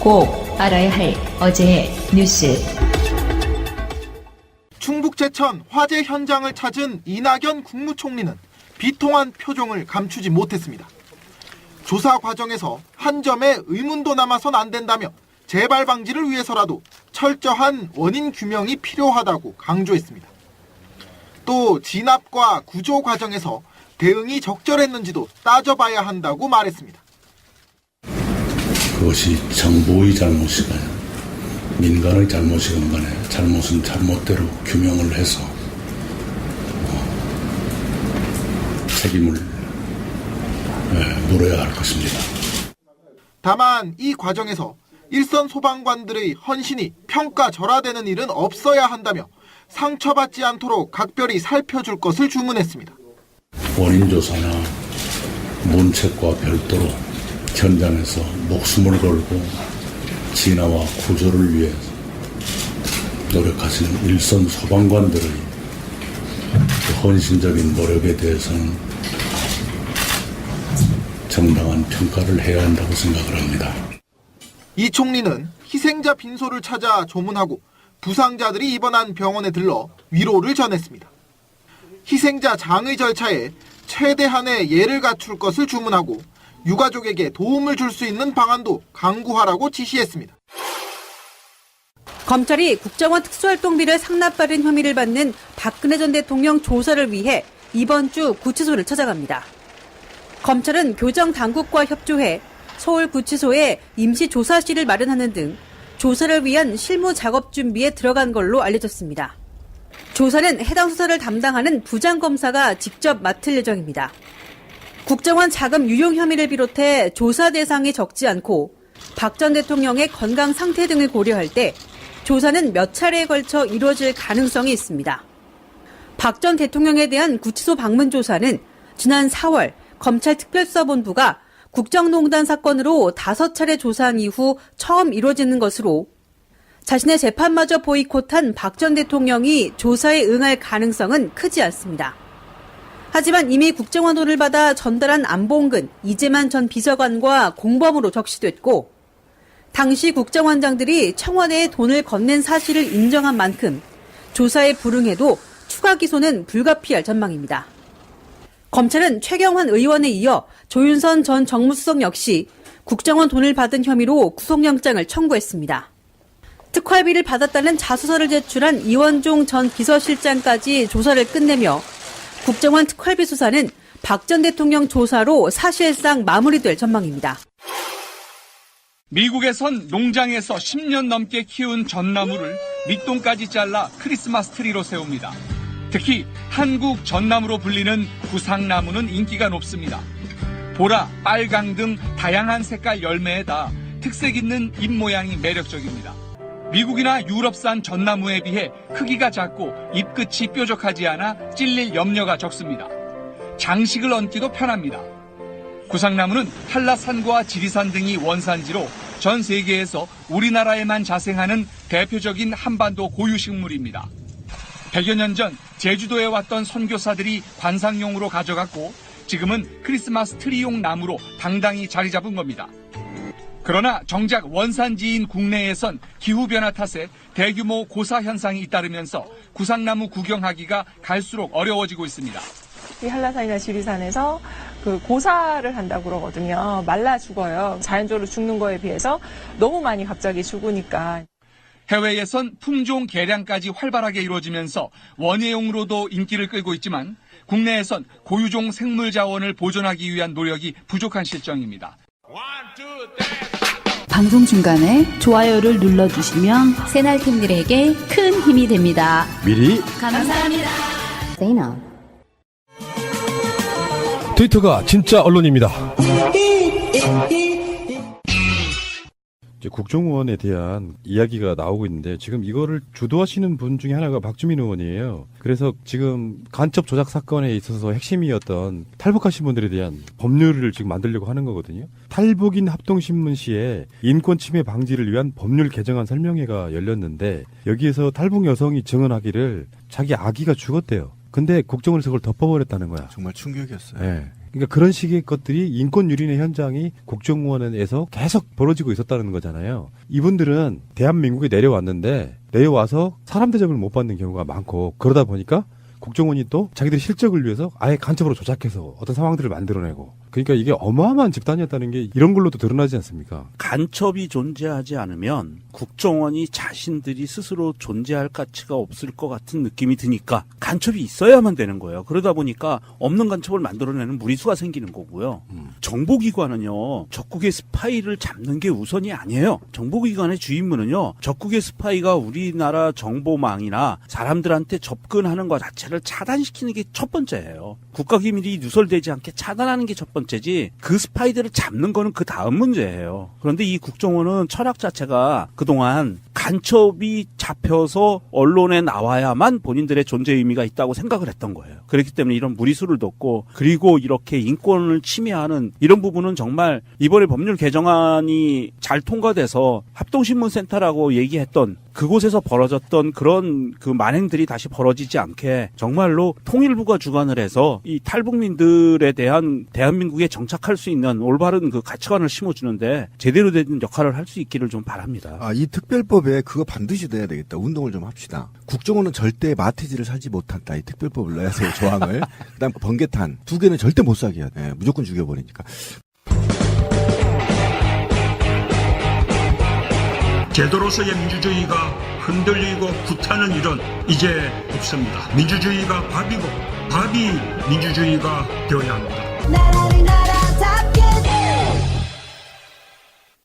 꼭 알아야 할 어제의 뉴스. 충북 제천 화재 현장을 찾은 이낙연 국무총리는 비통한 표정을 감추지 못했습니다. 조사 과정에서 한 점의 의문도 남아선 안 된다며 재발 방지를 위해서라도 철저한 원인 규명이 필요하다고 강조했습니다. 또 진압과 구조 과정에서 대응이 적절했는지도 따져봐야 한다고 말했습니다. 그것이 정부의 잘못이건 민간의 잘못이건 간에 잘못은 잘못대로 규명을 해서 책임을 물어야 할 것입니다. 다만 이 과정에서 일선 소방관들의 헌신이 평가절하되는 일은 없어야 한다며 상처받지 않도록 각별히 살펴줄 것을 주문했습니다. 원인조사나 문책과 별도로 현장에서 목숨을 걸고 진화와 구조를 위해 노력하시는 일선 소방관들의 헌신적인 노력에 대해서는 정당한 평가를 해야 한다고 생각을 합니다. 이 총리는 희생자 빈소를 찾아 조문하고 부상자들이 입원한 병원에 들러 위로를 전했습니다. 희생자 장의 절차에 최대한의 예를 갖출 것을 주문하고 유가족에게 도움을 줄 수 있는 방안도 강구하라고 지시했습니다. 검찰이 국정원 특수활동비를 상납받은 혐의를 받는 박근혜 전 대통령 조사를 위해 이번 주 구치소를 찾아갑니다. 검찰은 교정 당국과 협조해 서울구치소에 임시조사실을 마련하는 등 조사를 위한 실무 작업 준비에 들어간 걸로 알려졌습니다. 조사는 해당 수사를 담당하는 부장검사가 직접 맡을 예정입니다. 국정원 자금 유용 혐의를 비롯해 조사 대상이 적지 않고 박 전 대통령의 건강 상태 등을 고려할 때 조사는 몇 차례에 걸쳐 이루어질 가능성이 있습니다. 박 전 대통령에 대한 구치소 방문 조사는 지난 4월 검찰특별수사본부가 국정농단 사건으로 5차례 조사한 이후 처음 이루어지는 것으로 자신의 재판마저 보이콧한 박 전 대통령이 조사에 응할 가능성은 크지 않습니다. 하지만 이미 국정원 돈을 받아 전달한 안봉근, 이재만 전 비서관과 공범으로 적시됐고 당시 국정원장들이 청와대에 돈을 건넨 사실을 인정한 만큼 조사에 불응해도 추가 기소는 불가피할 전망입니다. 검찰은 최경환 의원에 이어 조윤선 전 정무수석 역시 국정원 돈을 받은 혐의로 구속영장을 청구했습니다. 특활비를 받았다는 자수서를 제출한 이원종 전 비서실장까지 조사를 끝내며 국정원 특활비 수사는 박 전 대통령 조사로 사실상 마무리될 전망입니다. 미국에선 농장에서 10년 넘게 키운 전나무를 밑동까지 잘라 크리스마스 트리로 세웁니다. 특히 한국 전나무로 불리는 구상나무는 인기가 높습니다. 보라, 빨강 등 다양한 색깔 열매에다 특색 있는 잎 모양이 매력적입니다. 미국이나 유럽산 전나무에 비해 크기가 작고 잎끝이 뾰족하지 않아 찔릴 염려가 적습니다. 장식을 얹기도 편합니다. 구상나무는 한라산과 지리산 등이 원산지로 전 세계에서 우리나라에만 자생하는 대표적인 한반도 고유식물입니다. 100여 년 전 제주도에 왔던 선교사들이 관상용으로 가져갔고 지금은 크리스마스 트리용 나무로 당당히 자리 잡은 겁니다. 그러나 정작 원산지인 국내에선 기후변화 탓에 대규모 고사 현상이 잇따르면서 구상나무 구경하기가 갈수록 어려워지고 있습니다. 이 한라산이나 지리산에서 그 고사를 한다고 그러거든요. 말라 죽어요. 자연적으로 죽는 거에 비해서 너무 많이 갑자기 죽으니까. 해외에선 품종 개량까지 활발하게 이루어지면서 원예용으로도 인기를 끌고 있지만 국내에선 고유종 생물 자원을 보존하기 위한 노력이 부족한 실정입니다. 방송 중간에 좋아요를 눌러주시면 새날팀들에게 큰 힘이 됩니다. 미리 감사합니다. 트위터가 진짜 언론입니다. 이제 국정원에 대한 이야기가 나오고 있는데 지금 이거를 주도하시는 분 중에 하나가 박주민 의원이에요. 그래서 지금 간첩 조작 사건에 있어서 핵심이었던 탈북하신 분들에 대한 법률을 지금 만들려고 하는 거거든요. 탈북인 합동신문시에 인권 침해 방지를 위한 법률 개정안 설명회가 열렸는데 여기에서 탈북 여성이 증언하기를 자기 아기가 죽었대요. 근데 국정원에서 그걸 덮어버렸다는 거야. 정말 충격이었어요. 네. 그러니까 그런 식의 것들이 인권 유린의 현장이 국정원에서 계속 벌어지고 있었다는 거잖아요. 이분들은 대한민국에 내려와서 사람 대접을 못 받는 경우가 많고 그러다 보니까 국정원이 또 자기들의 실적을 위해서 아예 간첩으로 조작해서 어떤 상황들을 만들어내고 그러니까 이게 어마어마한 집단이었다는 게 이런 걸로도 드러나지 않습니까? 간첩이 존재하지 않으면 국정원이 자신들이 스스로 존재할 가치가 없을 것 같은 느낌이 드니까 간첩이 있어야만 되는 거예요. 그러다 보니까 없는 간첩을 만들어내는 무리수가 생기는 거고요. 정보기관은요, 적국의 스파이를 잡는 게 우선이 아니에요. 정보기관의 주임무는요, 적국의 스파이가 우리나라 정보망이나 사람들한테 접근하는 것 자체를 차단시키는 게 첫 번째예요. 국가기밀이 누설되지 않게 차단하는 게 첫 번째지 그 스파이들을 잡는 거는 그 다음 문제예요. 그런데 이 국정원은 철학 자체가 그동안 간첩이 잡혀서 언론에 나와야만 본인들의 존재 의미가 있다고 생각을 했던 거예요. 그렇기 때문에 이런 무리수를 뒀고 그리고 이렇게 인권을 침해하는 이런 부분은 정말 이번에 법률 개정안이 잘 통과돼서 합동신문센터라고 얘기했던 그곳에서 벌어졌던 그런 그 만행들이 다시 벌어지지 않게 정말로 통일부가 주관을 해서 이 탈북민들에 대한 대한민국에 정착할 수 있는 올바른 그 가치관을 심어주는데 제대로 된 역할을 할 수 있기를 좀 바랍니다. 이 특별법에 그거 반드시 넣어야 되겠다. 운동을 좀 합시다. 국정원은 절대 마태지를 사지 못한다. 이 특별법을 넣어야 돼요. 조항을. 그다음 번개탄 2개는 절대 못 사게 해야 돼. 무조건 죽여버리니까. 제도로서의 민주주의가 흔들리고 구타는 일은 이제 없습니다. 민주주의가 밥이고 밥이 민주주의가 되어야 합니다.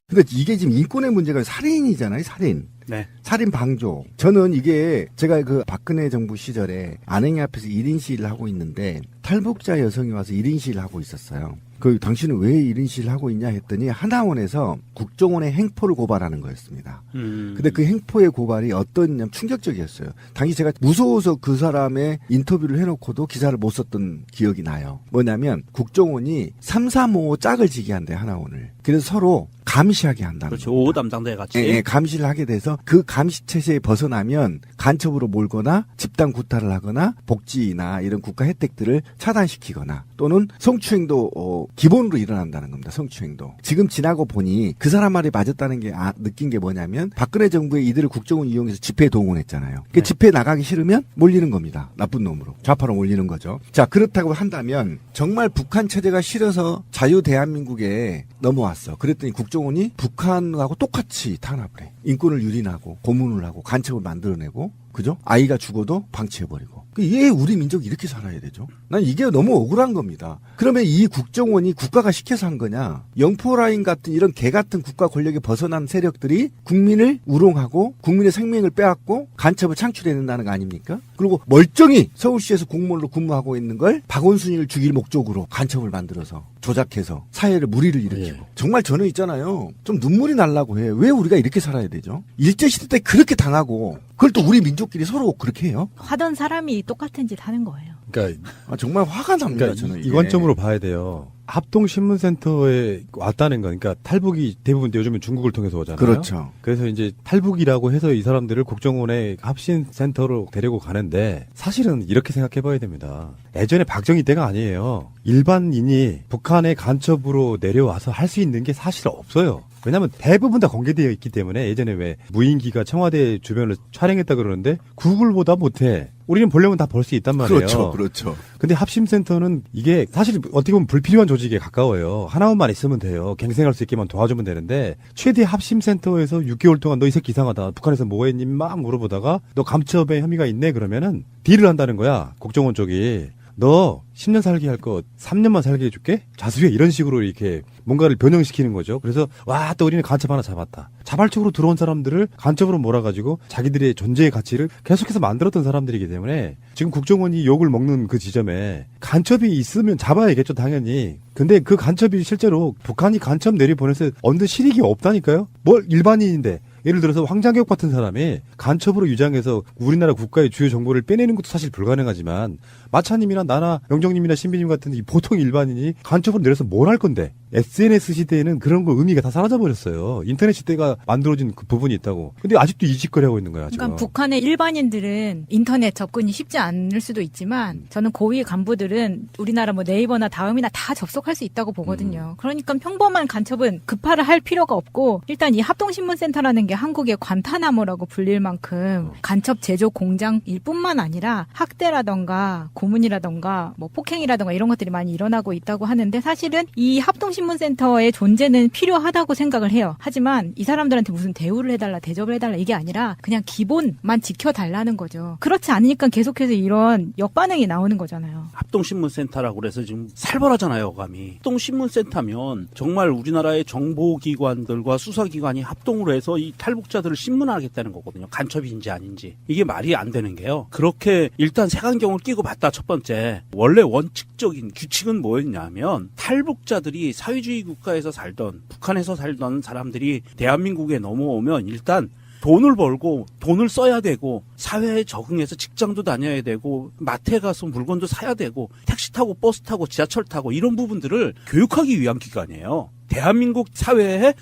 근데 이게 지금 인권의 문제가 살인이잖아요, 살인. 네. 살인 방조. 저는 이게 제가 그 박근혜 정부 시절에 안행이 앞에서 1인 시위를 하고 있는데 탈북자 여성이 와서 1인 시위를 하고 있었어요. 당신은 왜 1인 시위를 하고 있냐 했더니 하나원에서 국정원의 행포를 고발하는 거였습니다. 근데 그 행포의 고발이 어떤 충격적이었어요. 당시 제가 무서워서 그 사람의 인터뷰를 해놓고도 기사를 못 썼던 기억이 나요. 뭐냐면 국정원이 335 짝을 지게 한대요, 하나원을. 그래서 서로 감시하게 한다는 그렇죠. 겁니다. 5호 담당대 같이. 예, 감시를 하게 돼서 그 감시 체제에 벗어나면 간첩으로 몰거나 집단 구타를 하거나 복지나 이런 국가 혜택들을 차단시키거나 또는 성추행도 기본으로 일어난다는 겁니다. 성추행도. 지금 지나고 보니 그 사람 말이 맞았다는 게 느낀 게 뭐냐면 박근혜 정부에 이들을 국정원 이용해서 집회에 동원했잖아요. 그 집회에 나가기 싫으면 몰리는 겁니다. 나쁜 놈으로. 좌파로 몰리는 거죠. 자, 그렇다고 한다면 정말 북한 체제가 싫어서 자유 대한민국에 넘어왔어. 그랬더니 국정원이 북한하고 똑같이 탄압을 해. 인권을 유린하고 고문을 하고 간첩을 만들어내고 그죠? 아이가 죽어도 방치해버리고. 왜 우리 민족이 이렇게 살아야 되죠? 난 이게 너무 억울한 겁니다. 그러면 이 국정원이 국가가 시켜서 한 거냐? 영포라인 같은 이런 개 같은 국가 권력에 벗어난 세력들이 국민을 우롱하고 국민의 생명을 빼앗고 간첩을 창출해낸다는 거 아닙니까? 그리고 멀쩡히 서울시에서 공무원으로 근무하고 있는 걸 박원순이를 죽일 목적으로 간첩을 만들어서 조작해서 사회를 무리를 일으키고. 예. 정말 저는 있잖아요. 좀 눈물이 날라고 해요. 왜 우리가 이렇게 살아야 되죠? 일제시대 때 그렇게 당하고 그걸 또 우리 민족끼리 서로 그렇게 해요? 하던 사람이 똑같은 짓 하는 거예요. 그러니까 정말 화가 납니다. 그러니까 저는 이 관점으로 봐야 돼요. 합동신문센터에 왔다는 거니까 탈북이 대부분 요즘은 중국을 통해서 오잖아요. 그렇죠. 그래서 이제 탈북이라고 해서 이 사람들을 국정원의 합신센터로 데리고 가는데 사실은 이렇게 생각해봐야 됩니다. 예전에 박정희 때가 아니에요. 일반인이 북한의 간첩으로 내려와서 할 수 있는 게 사실 없어요. 왜냐하면 대부분 다 공개되어 있기 때문에 예전에 왜 무인기가 청와대 주변을 촬영했다 그러는데 구글보다 못해. 우리는 보려면 다 볼 수 있단 말이에요. 그렇죠, 그렇죠. 근데 합심센터는 이게 사실 어떻게 보면 불필요한 조직에 가까워요. 하나원만 있으면 돼요. 갱생할 수 있게만 도와주면 되는데 최대 합심센터에서 6개월 동안 너 이 새끼 이상하다. 북한에서 뭐 했니? 막 물어보다가 너 감첩에 혐의가 있네 그러면은 딜을 한다는 거야. 국정원 쪽이. 너 10년 살게 할 거 3년만 살게 해줄게? 자수해. 이런 식으로 이렇게 뭔가를 변형시키는 거죠. 그래서 와, 또 우리는 간첩 하나 잡았다. 자발적으로 들어온 사람들을 간첩으로 몰아가지고 자기들의 존재의 가치를 계속해서 만들었던 사람들이기 때문에 지금 국정원이 욕을 먹는 그 지점에 간첩이 있으면 잡아야겠죠, 당연히. 근데 그 간첩이 실제로 북한이 간첩 내려보내서 얻는 실익이 없다니까요? 뭘 일반인인데. 예를 들어서 황장혁 같은 사람이 간첩으로 유장해서 우리나라 국가의 주요 정보를 빼내는 것도 사실 불가능하지만 마차님이나 나나 영정님이나 신비님 같은 이 보통 일반인이 간첩으로 내려서 뭘 할 건데 SNS 시대에는 그런 거 의미가 다 사라져 버렸어요. 인터넷 시대가 만들어진 그 부분이 있다고. 근데 아직도 이 짓거리 하고 있는 거야, 지금. 그러니까 북한의 일반인들은 인터넷 접근이 쉽지 않을 수도 있지만 저는 고위 간부들은 우리나라 뭐 네이버나 다음이나 다 접속할 수 있다고 보거든요. 그러니까 평범한 간첩은 급파를 할 필요가 없고 일단 이 합동신문센터라는 게 한국의 관타나모라고 불릴 만큼 간첩 제조 공장일 뿐만 아니라 학대라던가 고문이라던가 뭐 폭행이라던가 이런 것들이 많이 일어나고 있다고 하는데 사실은 이 합동신문센터의 존재는 필요하다고 생각을 해요. 하지만 이 사람들한테 무슨 대우를 해달라 대접을 해달라 이게 아니라 그냥 기본만 지켜달라는 거죠. 그렇지 않으니까 계속해서 이런 역반응이 나오는 거잖아요. 합동신문센터라고 그래서 지금 살벌하잖아요, 감이. 합동신문센터면 정말 우리나라의 정보기관들과 수사기관이 합동으로 해서 이 탈북자들을 신문하겠다는 거거든요. 간첩인지 아닌지. 이게 말이 안 되는 게요. 그렇게 일단 색안경을 끼고 봤다, 첫 번째. 원래 원칙적인 규칙은 뭐였냐면 탈북자들이 사회주의 국가에서 살던 북한에서 살던 사람들이 대한민국에 넘어오면 일단 돈을 벌고 돈을 써야 되고 사회에 적응해서 직장도 다녀야 되고 마트에 가서 물건도 사야 되고 택시 타고 버스 타고 지하철 타고 이런 부분들을 교육하기 위한 기관이에요. 대한민국 사회에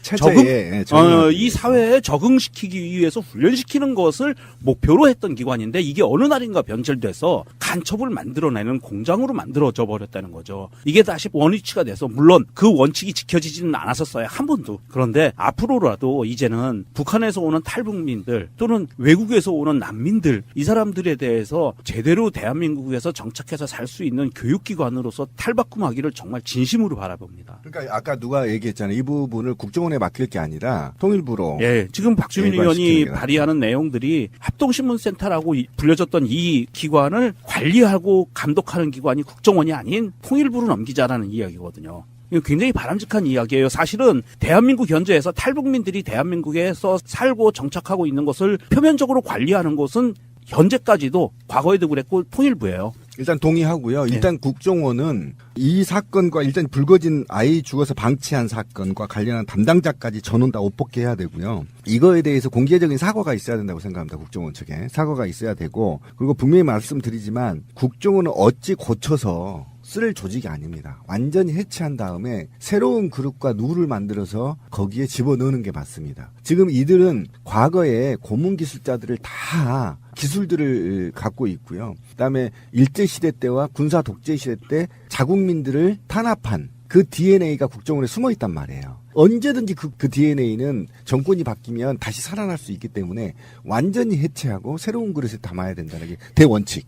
이 사회에 적응시키기 위해서 훈련시키는 것을 목표로 했던 기관인데 이게 어느 날인가 변절돼서 간첩을 만들어내는 공장으로 만들어져 버렸다는 거죠. 이게 다시 원위치가 돼서 물론 그 원칙이 지켜지지는 않았었어요. 한 번도. 그런데 앞으로라도 이제는 북한에서 오는 탈북민들 또는 외국에서 오는 난민들 이 사람들에 대해서 제대로 대한민국에서 정착해서 살 수 있는 교육기관으로서 탈바꿈하기를 정말 진심으로 바라봅니다. 그러니까 아까 누가 얘기했잖아요. 이 부분을 국정원에 맡길 게 아니라 통일부로. 예, 지금 박주민 의원이 발의하는 내용들이 합동신문센터라고 불려졌던 이 기관을 관리하고 감독하는 기관이 국정원이 아닌 통일부로 넘기자라는 이야기거든요. 이거 굉장히 바람직한 이야기예요. 사실은 대한민국 현재에서 탈북민들이 대한민국에서 살고 정착하고 있는 것을 표면적으로 관리하는 것은 현재까지도 과거에도 그랬고 통일부예요. 일단 동의하고요. 일단 국정원은 이 사건과 일단 불거진 아이 죽어서 방치한 사건과 관련한 담당자까지 전원 다 옷벗게 해야 되고요. 이거에 대해서 공개적인 사과가 있어야 된다고 생각합니다. 국정원 측에. 사과가 있어야 되고 그리고 분명히 말씀드리지만 국정원은 어찌 고쳐서 쓸 조직이 아닙니다. 완전히 해체한 다음에 새로운 그룹과 룰을 만들어서 거기에 집어넣는 게 맞습니다. 지금 이들은 과거에 고문기술자들을 다 기술들을 갖고 있고요. 그다음에 일제시대 때와 군사 독재시대 때 자국민들을 탄압한 그 DNA가 국정원에 숨어 있단 말이에요. 언제든지 그 DNA는 정권이 바뀌면 다시 살아날 수 있기 때문에 완전히 해체하고 새로운 그릇에 담아야 된다는 게 대원칙.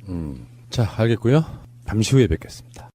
자, 알겠고요. 잠시 후에 뵙겠습니다.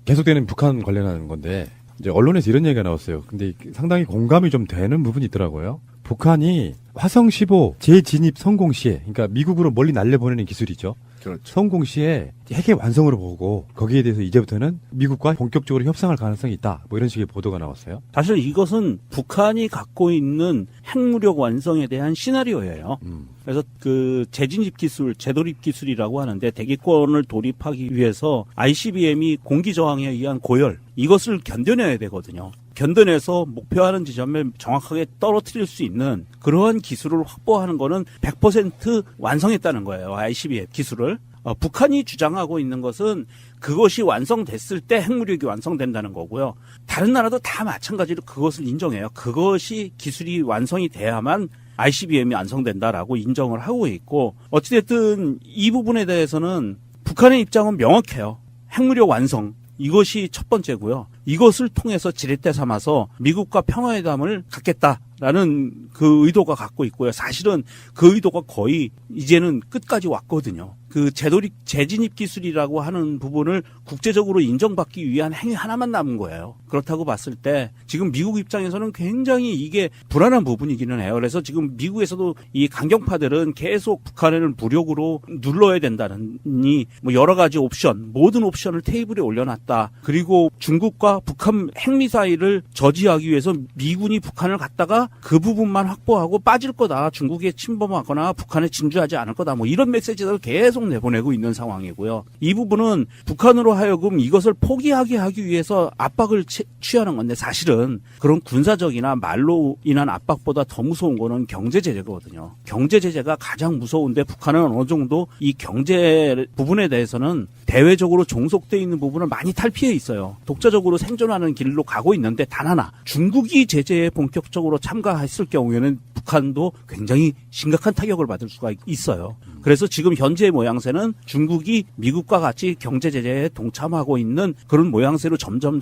계속되는 북한 관련하는 건데 이제 언론에서 이런 얘기가 나왔어요. 근데 상당히 공감이 좀 되는 부분이 있더라고요. 북한이 화성 15 재진입 성공 시에, 그러니까 미국으로 멀리 날려보내는 기술이죠. 그렇죠. 성공 시에 핵의 완성으로 보고 거기에 대해서 이제부터는 미국과 본격적으로 협상할 가능성이 있다. 뭐 이런 식의 보도가 나왔어요. 사실 이것은 북한이 갖고 있는 핵무력 완성에 대한 시나리오예요. 그래서 그 재진입 기술, 재돌입 기술이라고 하는데 대기권을 돌입하기 위해서 ICBM이 공기 저항에 의한 고열 이것을 견뎌내야 되거든요. 견뎌내서 목표하는 지점에 정확하게 떨어뜨릴 수 있는 그러한 기술을 확보하는 거는 100% 완성했다는 거예요. ICBM 기술을. 북한이 주장하고 있는 것은 그것이 완성됐을 때 핵무력이 완성된다는 거고요. 다른 나라도 다 마찬가지로 그것을 인정해요. 그것이 기술이 완성이 돼야만 ICBM이 완성된다라고 인정을 하고 있고 어찌됐든 이 부분에 대해서는 북한의 입장은 명확해요. 핵무력 완성. 이것이 첫 번째고요. 이것을 통해서 지렛대 삼아서 미국과 평화회담을 갖겠다라는 그 의도가 갖고 있고요. 사실은 그 의도가 거의 이제는 끝까지 왔거든요. 그 재진입 기술이라고 하는 부분을 국제적으로 인정받기 위한 행위 하나만 남은 거예요. 그렇다고 봤을 때 지금 미국 입장에서는 굉장히 이게 불안한 부분이기는 해요. 그래서 지금 미국에서도 이 강경파들은 계속 북한을 무력으로 눌러야 된다느니 뭐 여러 가지 옵션, 모든 옵션을 테이블에 올려놨다. 그리고 중국과 북한 핵미사일을 저지하기 위해서 미군이 북한을 갔다가 그 부분만 확보하고 빠질 거다. 중국에 침범하거나 북한에 진주하지 않을 거다. 뭐 이런 메시지를 계속 계속 내보내고 있는 상황이고요. 이 부분은 북한으로 하여금 이것을 포기하게 하기 위해서 압박을 취하는 건데 사실은 그런 군사적이나 말로 인한 압박보다 더 무서운 거는 경제 제재거든요. 경제 제재가 가장 무서운데 북한은 어느 정도 이 경제 부분에 대해서는 대외적으로 종속돼 있는 부분을 많이 탈피해 있어요. 독자적으로 생존하는 길로 가고 있는데 단 하나 중국이 제재에 본격적으로 참가했을 경우에는 북한도 굉장히 심각한 타격을 받을 수가 있어요. 그래서 지금 현재의 모양새는 중국이 미국과 같이 경제 제재에 동참하고 있는 그런 모양새로 점점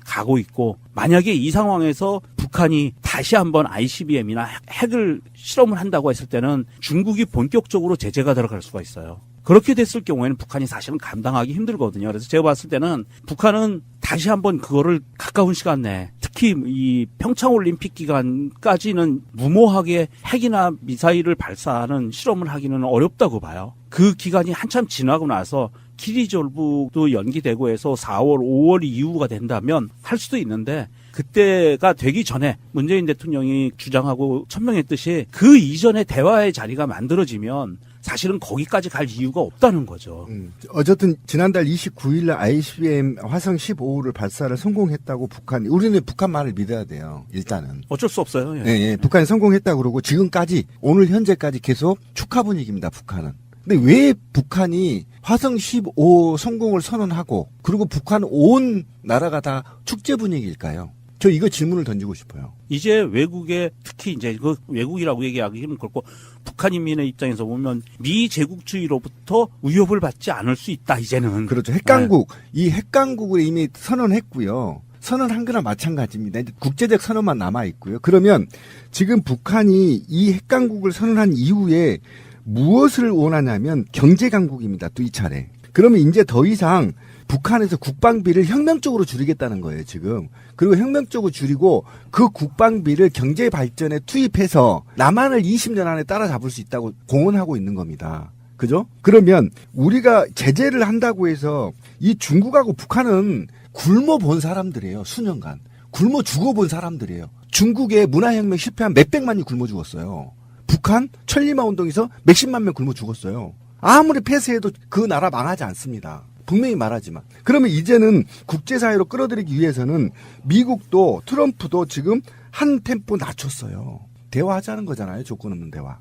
가고 있고 만약에 이 상황에서 북한이 다시 한번 ICBM이나 핵을 실험을 한다고 했을 때는 중국이 본격적으로 제재가 들어갈 수가 있어요. 그렇게 됐을 경우에는 북한이 사실은 감당하기 힘들거든요. 그래서 제가 봤을 때는 북한은 다시 한번 그거를 가까운 시간 내에 특히 이 평창올림픽 기간까지는 무모하게 핵이나 미사일을 발사하는 실험을 하기는 어렵다고 봐요. 그 기간이 한참 지나고 나서 키리졸브도 연기되고 해서 4월, 5월 이후가 된다면 할 수도 있는데 그때가 되기 전에 문재인 대통령이 주장하고 천명했듯이 그 이전에 대화의 자리가 만들어지면 사실은 거기까지 갈 이유가 없다는 거죠. 어쨌든 지난달 29일 날 ICBM 화성 15호를 발사를 성공했다고 우리는 북한 말을 믿어야 돼요. 일단은. 어쩔 수 없어요. 예. 네, 북한이 성공했다고 그러고 지금까지 오늘 현재까지 계속 축하 분위기입니다. 북한은. 근데 왜 북한이 화성 15호 성공을 선언하고 그리고 북한 온 나라가 다 축제 분위기일까요? 저 이거 질문을 던지고 싶어요. 이제 외국에 특히 이제 그 외국이라고 얘기하기는 그렇고 북한 인민의 입장에서 보면 미 제국주의로부터 위협을 받지 않을 수 있다 이제는. 그렇죠. 핵강국 이 핵강국을 이미 선언했고요. 선언한 거나 마찬가지입니다. 이제 국제적 선언만 남아 있고요. 그러면 지금 북한이 이 핵강국을 선언한 이후에 무엇을 원하냐면 경제강국입니다. 또 이 차례. 그러면 이제 더 이상 북한에서 국방비를 혁명적으로 줄이겠다는 거예요, 지금. 그리고 혁명적으로 줄이고 그 국방비를 경제 발전에 투입해서 남한을 20년 안에 따라잡을 수 있다고 공언하고 있는 겁니다. 그죠? 그러면 우리가 제재를 한다고 해서 이 중국하고 북한은 굶어 본 사람들이에요, 수년간. 굶어 죽어본 사람들이에요. 중국의 문화혁명 실패한 몇백만이 굶어 죽었어요. 북한 천리마 운동에서 몇십만 명 굶어 죽었어요. 아무리 폐쇄해도 그 나라 망하지 않습니다. 분명히 말하지만. 그러면 이제는 국제사회로 끌어들이기 위해서는 미국도 트럼프도 지금 한 템포 낮췄어요. 대화하자는 거잖아요. 조건 없는 대화.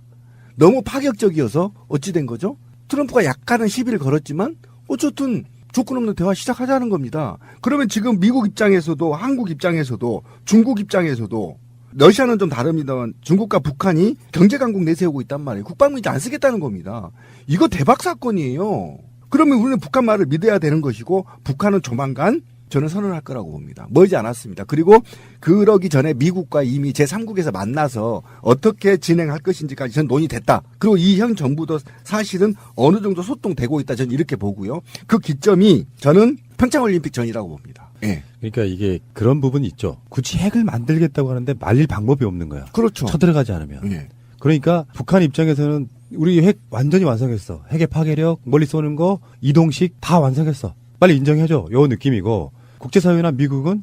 너무 파격적이어서 어찌 된 거죠? 트럼프가 약간은 시비를 걸었지만 어쨌든 조건 없는 대화 시작하자는 겁니다. 그러면 지금 미국 입장에서도 한국 입장에서도 중국 입장에서도 러시아는 좀 다릅니다만 중국과 북한이 경제강국 내세우고 있단 말이에요. 국방비 안 쓰겠다는 겁니다. 이거 대박 사건이에요. 그러면 우리는 북한 말을 믿어야 되는 것이고 북한은 조만간 저는 선언할 거라고 봅니다. 멀지 않았습니다. 그리고 그러기 전에 미국과 이미 제3국에서 만나서 어떻게 진행할 것인지까지 전 논의됐다. 그리고 이 현 정부도 사실은 어느 정도 소통되고 있다. 저는 이렇게 보고요. 그 기점이 저는 평창올림픽 전이라고 봅니다. 예. 그러니까 이게 그런 부분이 있죠. 굳이 핵을 만들겠다고 하는데 말릴 방법이 없는 거야. 그렇죠. 쳐들어가지 않으면. 예. 그러니까 북한 입장에서는 우리 핵 완전히 완성했어. 핵의 파괴력, 멀리 쏘는 거, 이동식 다 완성했어. 빨리 인정해줘. 요 느낌이고 국제사회나 미국은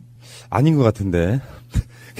아닌 것 같은데.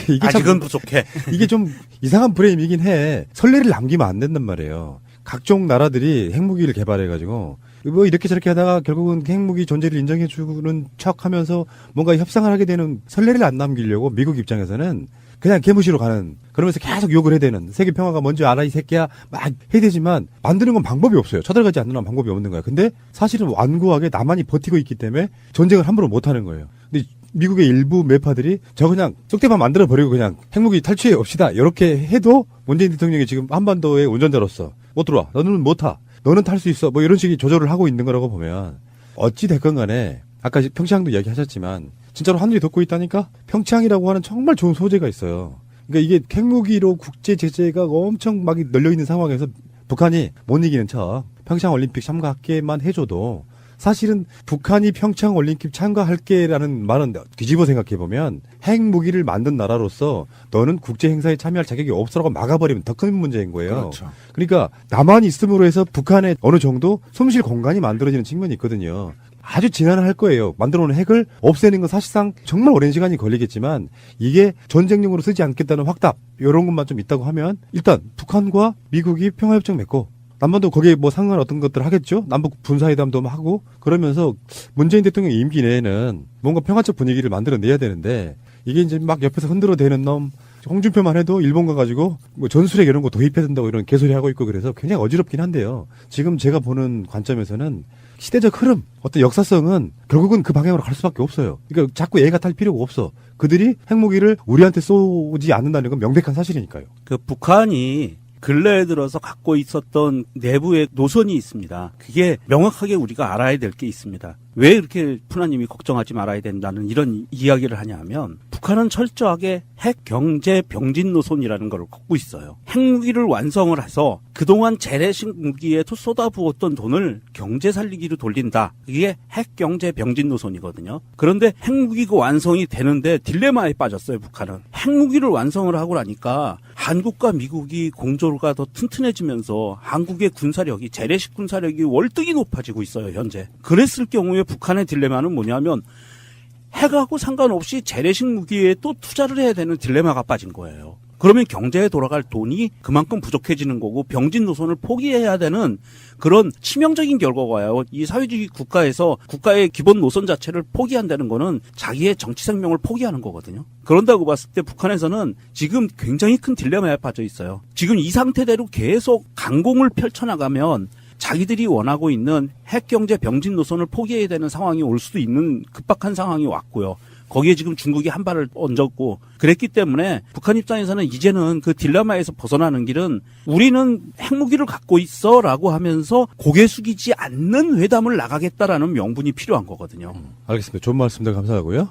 이게 아직은 부족해. 이게 좀 이상한 프레임이긴 해. 선례를 남기면 안 된단 말이에요. 각종 나라들이 핵무기를 개발해가지고 뭐 이렇게 저렇게 하다가 결국은 핵무기 존재를 인정해주는 척하면서 뭔가 협상을 하게 되는 선례를 안 남기려고 미국 입장에서는 그냥 개무시로 가는, 그러면서 계속 욕을 해야 되는, 세계 평화가 뭔지 알아 이 새끼야 막 해야 되지만 만드는 건 방법이 없어요. 쳐들어가지 않는 건 방법이 없는 거야. 근데 사실은 완고하게 남한이 버티고 있기 때문에 전쟁을 함부로 못 하는 거예요. 근데 미국의 일부 매파들이 저 그냥 쑥대만 만들어 버리고 그냥 핵무기 탈취해 옵시다 이렇게 해도 문재인 대통령이 지금 한반도의 운전자로서 못 들어와, 너는 못 타, 너는 탈 수 있어, 뭐 이런 식의 조절을 하고 있는 거라고 보면 어찌 됐건 간에 아까 평창도 이야기하셨지만 진짜로 하늘이 덮고 있다니까. 평창이라고 하는 정말 좋은 소재가 있어요. 그러니까 이게 핵무기로 국제 제재가 엄청 막 널려 있는 상황에서 북한이 못 이기는 척 평창 올림픽 참가하게만 해줘도 사실은 북한이 평창 올림픽 참가할게라는 말은 뒤집어 생각해 보면 핵무기를 만든 나라로서 너는 국제 행사에 참여할 자격이 없어라고 막아버리면 더 큰 문제인 거예요. 그렇죠. 그러니까 남한이 있음으로 해서 북한에 어느 정도 숨쉴 공간이 만들어지는 측면이 있거든요. 아주 진화할 거예요. 만들어 놓은 핵을 없애는 건 사실상 정말 오랜 시간이 걸리겠지만 이게 전쟁용으로 쓰지 않겠다는 확답 이런 것만 좀 있다고 하면 일단 북한과 미국이 평화협정 맺고 남반도 거기에 뭐 상관 어떤 것들 하겠죠. 남북 군사회담도 하고 그러면서 문재인 대통령 임기 내에는 뭔가 평화적 분위기를 만들어내야 되는데 이게 이제 막 옆에서 흔들어대는 놈 홍준표만 해도 일본 가가지고 뭐 전술핵 이런 거 도입해야 된다고 이런 개소리 하고 있고 그래서 굉장히 어지럽긴 한데요. 지금 제가 보는 관점에서는 시대적 흐름, 어떤 역사성은 결국은 그 방향으로 갈 수밖에 없어요. 그러니까 자꾸 애가 탈 필요가 없어. 그들이 핵무기를 우리한테 쏘지 않는다는 건 명백한 사실이니까요. 그 북한이 근래에 들어서 갖고 있었던 내부의 노선이 있습니다. 그게 명확하게 우리가 알아야 될 게 있습니다. 왜 이렇게 푸나님이 걱정하지 말아야 된다는 이런 이야기를 하냐면 북한은 철저하게 핵 경제 병진 노선이라는 걸 걷고 있어요. 핵무기를 완성을 해서 그동안 재래식 무기에 쏟아부었던 돈을 경제 살리기로 돌린다. 이게 핵 경제 병진 노선이거든요. 그런데 핵무기가 완성이 되는데 딜레마에 빠졌어요, 북한은. 핵무기를 완성을 하고 나니까 한국과 미국이 공조가 더 튼튼해지면서 한국의 군사력이 재래식 군사력이 월등히 높아지고 있어요, 현재. 그랬을 경우에 북한의 딜레마는 뭐냐면 핵하고 상관없이 재래식 무기에 또 투자를 해야 되는 딜레마가 빠진 거예요. 그러면 경제에 돌아갈 돈이 그만큼 부족해지는 거고 병진 노선을 포기해야 되는 그런 치명적인 결과가 와요. 이 사회주의 국가에서 국가의 기본 노선 자체를 포기한다는 거는 자기의 정치 생명을 포기하는 거거든요. 그런다고 봤을 때 북한에서는 지금 굉장히 큰 딜레마에 빠져 있어요. 지금 이 상태대로 계속 강공을 펼쳐나가면 자기들이 원하고 있는 핵경제 병진 노선을 포기해야 되는 상황이 올 수도 있는 급박한 상황이 왔고요. 거기에 지금 중국이 한 발을 얹었고 그랬기 때문에 북한 입장에서는 이제는 그 딜레마에서 벗어나는 길은 우리는 핵무기를 갖고 있어라고 하면서 고개 숙이지 않는 회담을 나가겠다라는 명분이 필요한 거거든요. 알겠습니다. 좋은 말씀들 감사하고요.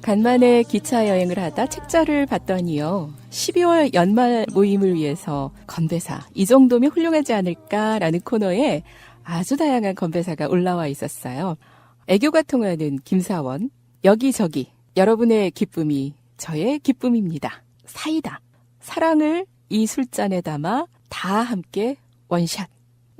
간만에 기차 여행을 하다 책자를 봤더니요. 12월 연말 모임을 위해서 건배사, 이 정도면 훌륭하지 않을까라는 코너에 아주 다양한 건배사가 올라와 있었어요. 애교가 통하는 김사원, 여기저기 여러분의 기쁨이 저의 기쁨입니다. 사이다. 사랑을 이 술잔에 담아 다 함께 원샷.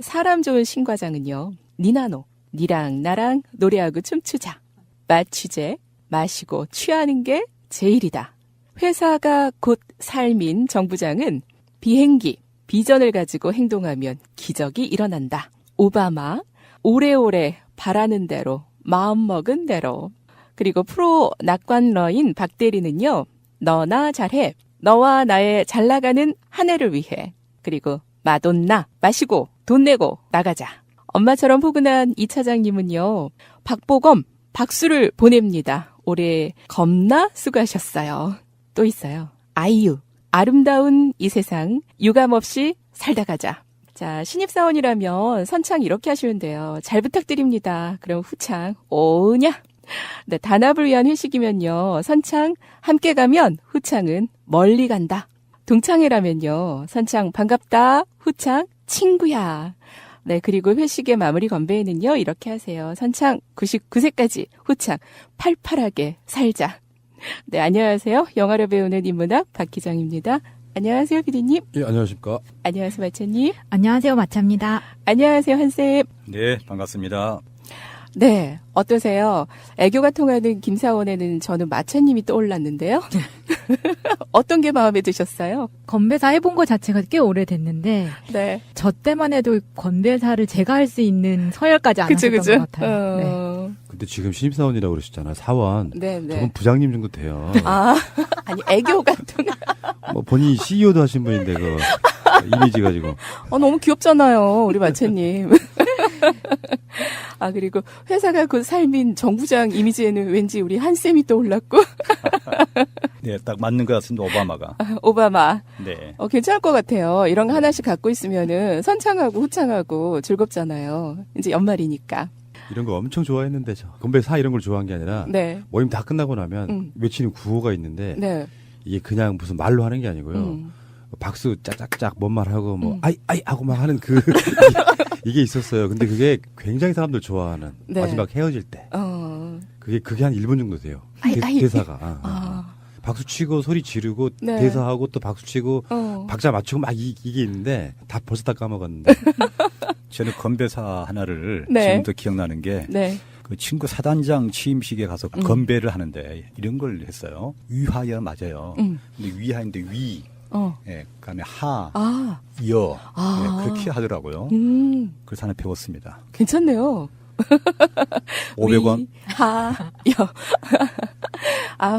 사람 좋은 신과장은요. 니나노, 니랑 나랑 노래하고 춤추자. 마취제, 마시고 취하는 게 제일이다. 회사가 곧 삶인 정부장은 비행기, 비전을 가지고 행동하면 기적이 일어난다. 오바마, 오래오래 바라는 대로, 마음먹은 대로. 그리고 프로 낙관러인 박대리는요. 너나 잘해. 너와 나의 잘나가는 한 해를 위해. 그리고 마돈나, 마시고 돈 내고 나가자. 엄마처럼 포근한 이 차장님은요. 박보검, 박수를 보냅니다. 올해 겁나 수고하셨어요. 또 있어요. 아이유, 아름다운 이 세상 유감없이 살다 가자. 자, 신입사원이라면 선창 이렇게 하시면 돼요. 잘 부탁드립니다. 그럼 후창 오냐? 네, 단합을 위한 회식이면요. 선창 함께 가면 후창은 멀리 간다. 동창회라면요. 선창 반갑다. 후창 친구야. 네, 그리고 회식의 마무리 건배에는요. 이렇게 하세요. 선창 99세까지 후창 팔팔하게 살자. 네, 안녕하세요. 영화를 배우는 인문학 박희정입니다. 안녕하세요, 피디님. 예, 안녕하십니까. 안녕하세요, 마차님. 안녕하세요, 마차입니다. 안녕하세요, 한쌤. 네, 반갑습니다. 네, 어떠세요? 애교가 통하는 김사원에는 저는 마차님이 떠올랐는데요. 어떤 게 마음에 드셨어요? 건배사 해본 거 자체가 꽤 오래됐는데 네. 저 때만 해도 건배사를 제가 할 수 있는 서열까지 안 하셨던 것 같아요. 네. 근데 지금 신입사원이라고 그러셨잖아요. 사원. 네. 저건 부장님 정도 돼요. 아, 아니 애교가 통해. 뭐 본인이 CEO도 하신 분인데 그 이미지 가지고. 너무 귀엽잖아요, 우리 마차님. 아, 그리고 회사가 곧 삶인 정부장 이미지에는 왠지 우리 한쌤이 떠올랐고. 네, 딱 맞는 것 같습니다, 오바마가. 오바마. 네. 괜찮을 것 같아요. 이런 거 하나씩 갖고 있으면은 선창하고 후창하고 즐겁잖아요. 이제 연말이니까. 이런 거 엄청 좋아했는데 건배사 이런 걸 좋아한 게 아니라 네. 모임 다 끝나고 나면 외치는 구호가 있는데 네. 이게 그냥 무슨 말로 하는 게 아니고요. 박수 짝짝짝 뭔 말하고 뭐 아이 하고 막 하는 그 이게 있었어요. 근데 그게 굉장히 사람들 좋아하는 네. 마지막 헤어질 때 그게 한 1분 정도 돼요. 대사가 박수 치고 소리 지르고 네. 대사하고 또 박수 치고 박자 맞추고 막 이게 있는데 벌써 다 까먹었는데 저는 건배사 하나를 네. 지금도 기억나는 게 네. 그 친구 사단장 취임식에 가서 건배를 하는데 이런 걸 했어요. 위하여 맞아요. 근데 위하인데 위. 예, 그다음에 하, 여. 예, 그렇게 하더라고요. 그래서 하나 배웠습니다. 괜찮네요. 500원. 하, 여.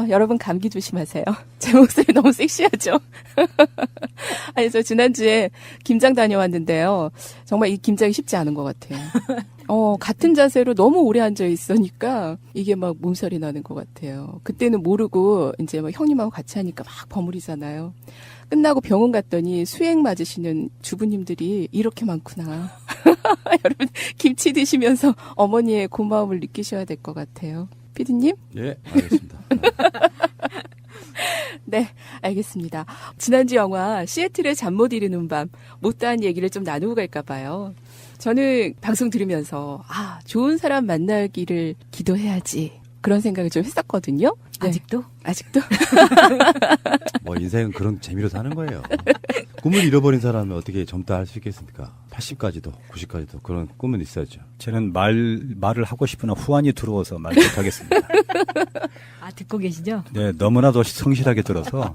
여러분 감기 조심하세요. 제 목소리 너무 섹시하죠? 아니, 저 지난주에 김장 다녀왔는데요. 정말 이 김장이 쉽지 않은 것 같아요. 같은 자세로 너무 오래 앉아 있으니까 이게 막 몸살이 나는 것 같아요. 그때는 모르고 이제 막 형님하고 같이 하니까 막 버무리잖아요. 끝나고 병원 갔더니 수행 맞으시는 주부님들이 이렇게 많구나. 여러분 김치 드시면서 어머니의 고마움을 느끼셔야 될 것 같아요. 피디님? 예, 알겠습니다. 네, 알겠습니다. 지난주 영화 시애틀의 잠 못 이루는 밤 못다한 얘기를 좀 나누고 갈까 봐요. 저는 방송 들으면서 좋은 사람 만나기를 기도해야지 그런 생각을 좀 했었거든요. 네. 아직도? 뭐 인생은 그런 재미로 사는 거예요. 꿈을 잃어버린 사람은 어떻게 젊다 할 수 있겠습니까? 80까지도 90까지도 그런 꿈은 있어야죠. 저는 말을 하고 싶으나 후환이 들어와서 말 못하겠습니다. 듣고 계시죠? 네, 너무나도 성실하게 들어서.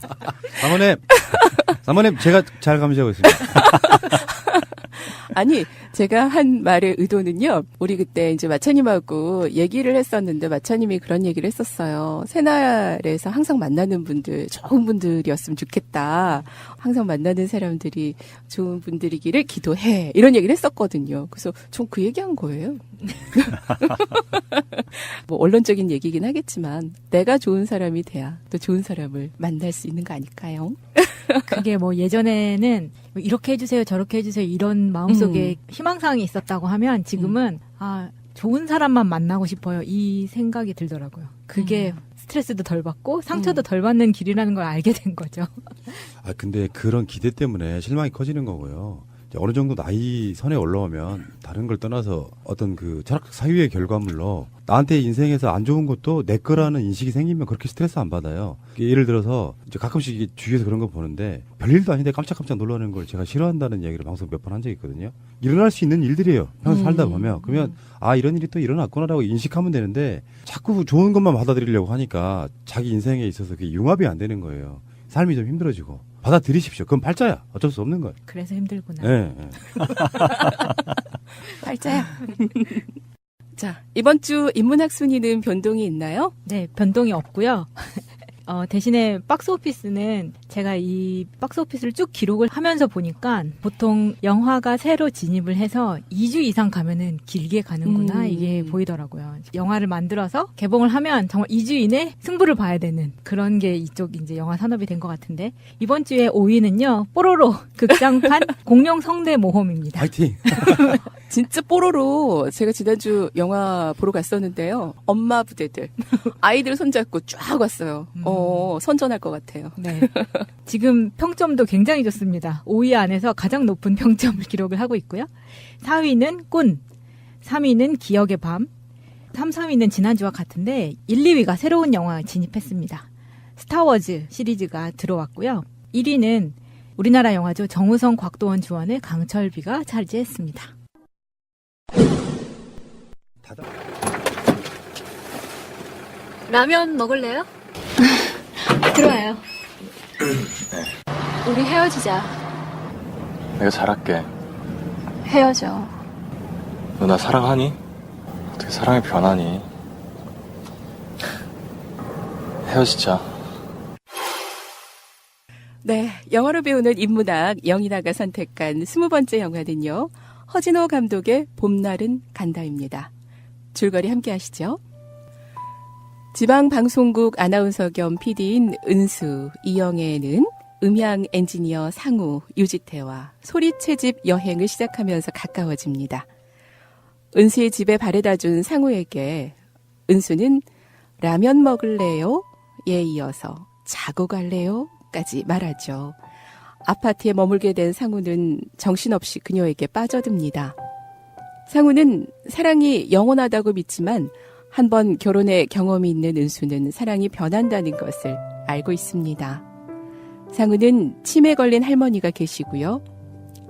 사모님 제가 잘 감시하고 있습니다. 아니, 제가 한 말의 의도는요, 우리 그때 이제 마차님하고 얘기를 했었는데, 마차님이 그런 얘기를 했었어요. 새날에서 항상 만나는 분들, 좋은 분들이었으면 좋겠다. 항상 만나는 사람들이 좋은 분들이기를 기도해. 이런 얘기를 했었거든요. 그래서 전 그 얘기한 거예요. 뭐, 언론적인 얘기긴 하겠지만, 내가 좋은 사람이 돼야 또 좋은 사람을 만날 수 있는 거 아닐까요? 그게 뭐 예전에는 이렇게 해주세요, 저렇게 해주세요, 이런 마음속에 희망사항이 있었다고 하면 지금은 좋은 사람만 만나고 싶어요. 이 생각이 들더라고요. 그게 스트레스도 덜 받고 상처도 덜 받는 길이라는 걸 알게 된 거죠. 근데 그런 기대 때문에 실망이 커지는 거고요. 어느 정도 나이 선에 올라오면 다른 걸 떠나서 어떤 그 철학 사유의 결과물로 나한테 인생에서 안 좋은 것도 내 거라는 인식이 생기면 그렇게 스트레스 안 받아요. 예를 들어서 이제 가끔씩 주위에서 그런 거 보는데 별일도 아닌데 깜짝깜짝 놀라는 걸 제가 싫어한다는 이야기를 방송 몇 번 한 적이 있거든요. 일어날 수 있는 일들이에요. 평소 살다 보면. 그러면 이런 일이 또 일어났구나라고 인식하면 되는데 자꾸 좋은 것만 받아들이려고 하니까 자기 인생에 있어서 그게 융합이 안 되는 거예요. 삶이 좀 힘들어지고. 받아들이십시오. 그건 팔자야. 어쩔 수 없는 거예요. 그래서 힘들구나. 네. 팔자야. 자, 이번 주 인문학 순위는 변동이 있나요? 네, 변동이 없고요. 대신에 박스오피스는 제가 이 박스오피스를 쭉 기록을 하면서 보니까 보통 영화가 새로 진입을 해서 2주 이상 가면은 길게 가는구나 이게 보이더라고요. 영화를 만들어서 개봉을 하면 정말 2주 이내 승부를 봐야 되는 그런 게 이쪽 이제 영화 산업이 된 것 같은데 이번 주에 5위는요. 뽀로로 극장판 공룡 성대 모험입니다. 파이팅! 진짜 뽀로로 제가 지난주 영화 보러 갔었는데요. 엄마 부대들 아이들 손잡고 쫙 왔어요. 선전할 것 같아요. 네. 지금 평점도 굉장히 좋습니다. 5위 안에서 가장 높은 평점을 기록을 하고 있고요. 4위는 꾼, 3위는 기억의 밤, 3, 4위는 지난주와 같은데 1, 2위가 새로운 영화 진입했습니다. 스타워즈 시리즈가 들어왔고요. 1위는 우리나라 영화죠. 정우성, 곽도원 주연의 강철비가 차지했습니다. 라면 먹을래요? 들어와요. 우리 헤어지자. 내가 잘할게. 헤어져. 너 나 사랑하니? 어떻게 사랑이 변하니? 헤어지자. 네, 영화로 배우는 인문학 영인아가 선택한 20번째 영화는요. 허진호 감독의 봄날은 간다입니다. 줄거리 함께 하시죠. 지방방송국 아나운서 겸 PD인 은수, 이영애는 음향 엔지니어 상우, 유지태와 소리 채집 여행을 시작하면서 가까워집니다. 은수의 집에 바래다준 상우에게 은수는 라면 먹을래요? 에 이어서 자고 갈래요? 까지 말하죠. 아파트에 머물게 된 상우는 정신없이 그녀에게 빠져듭니다. 상우는 사랑이 영원하다고 믿지만 한번 결혼의 경험이 있는 은수는 사랑이 변한다는 것을 알고 있습니다. 상우는 치매 걸린 할머니가 계시고요.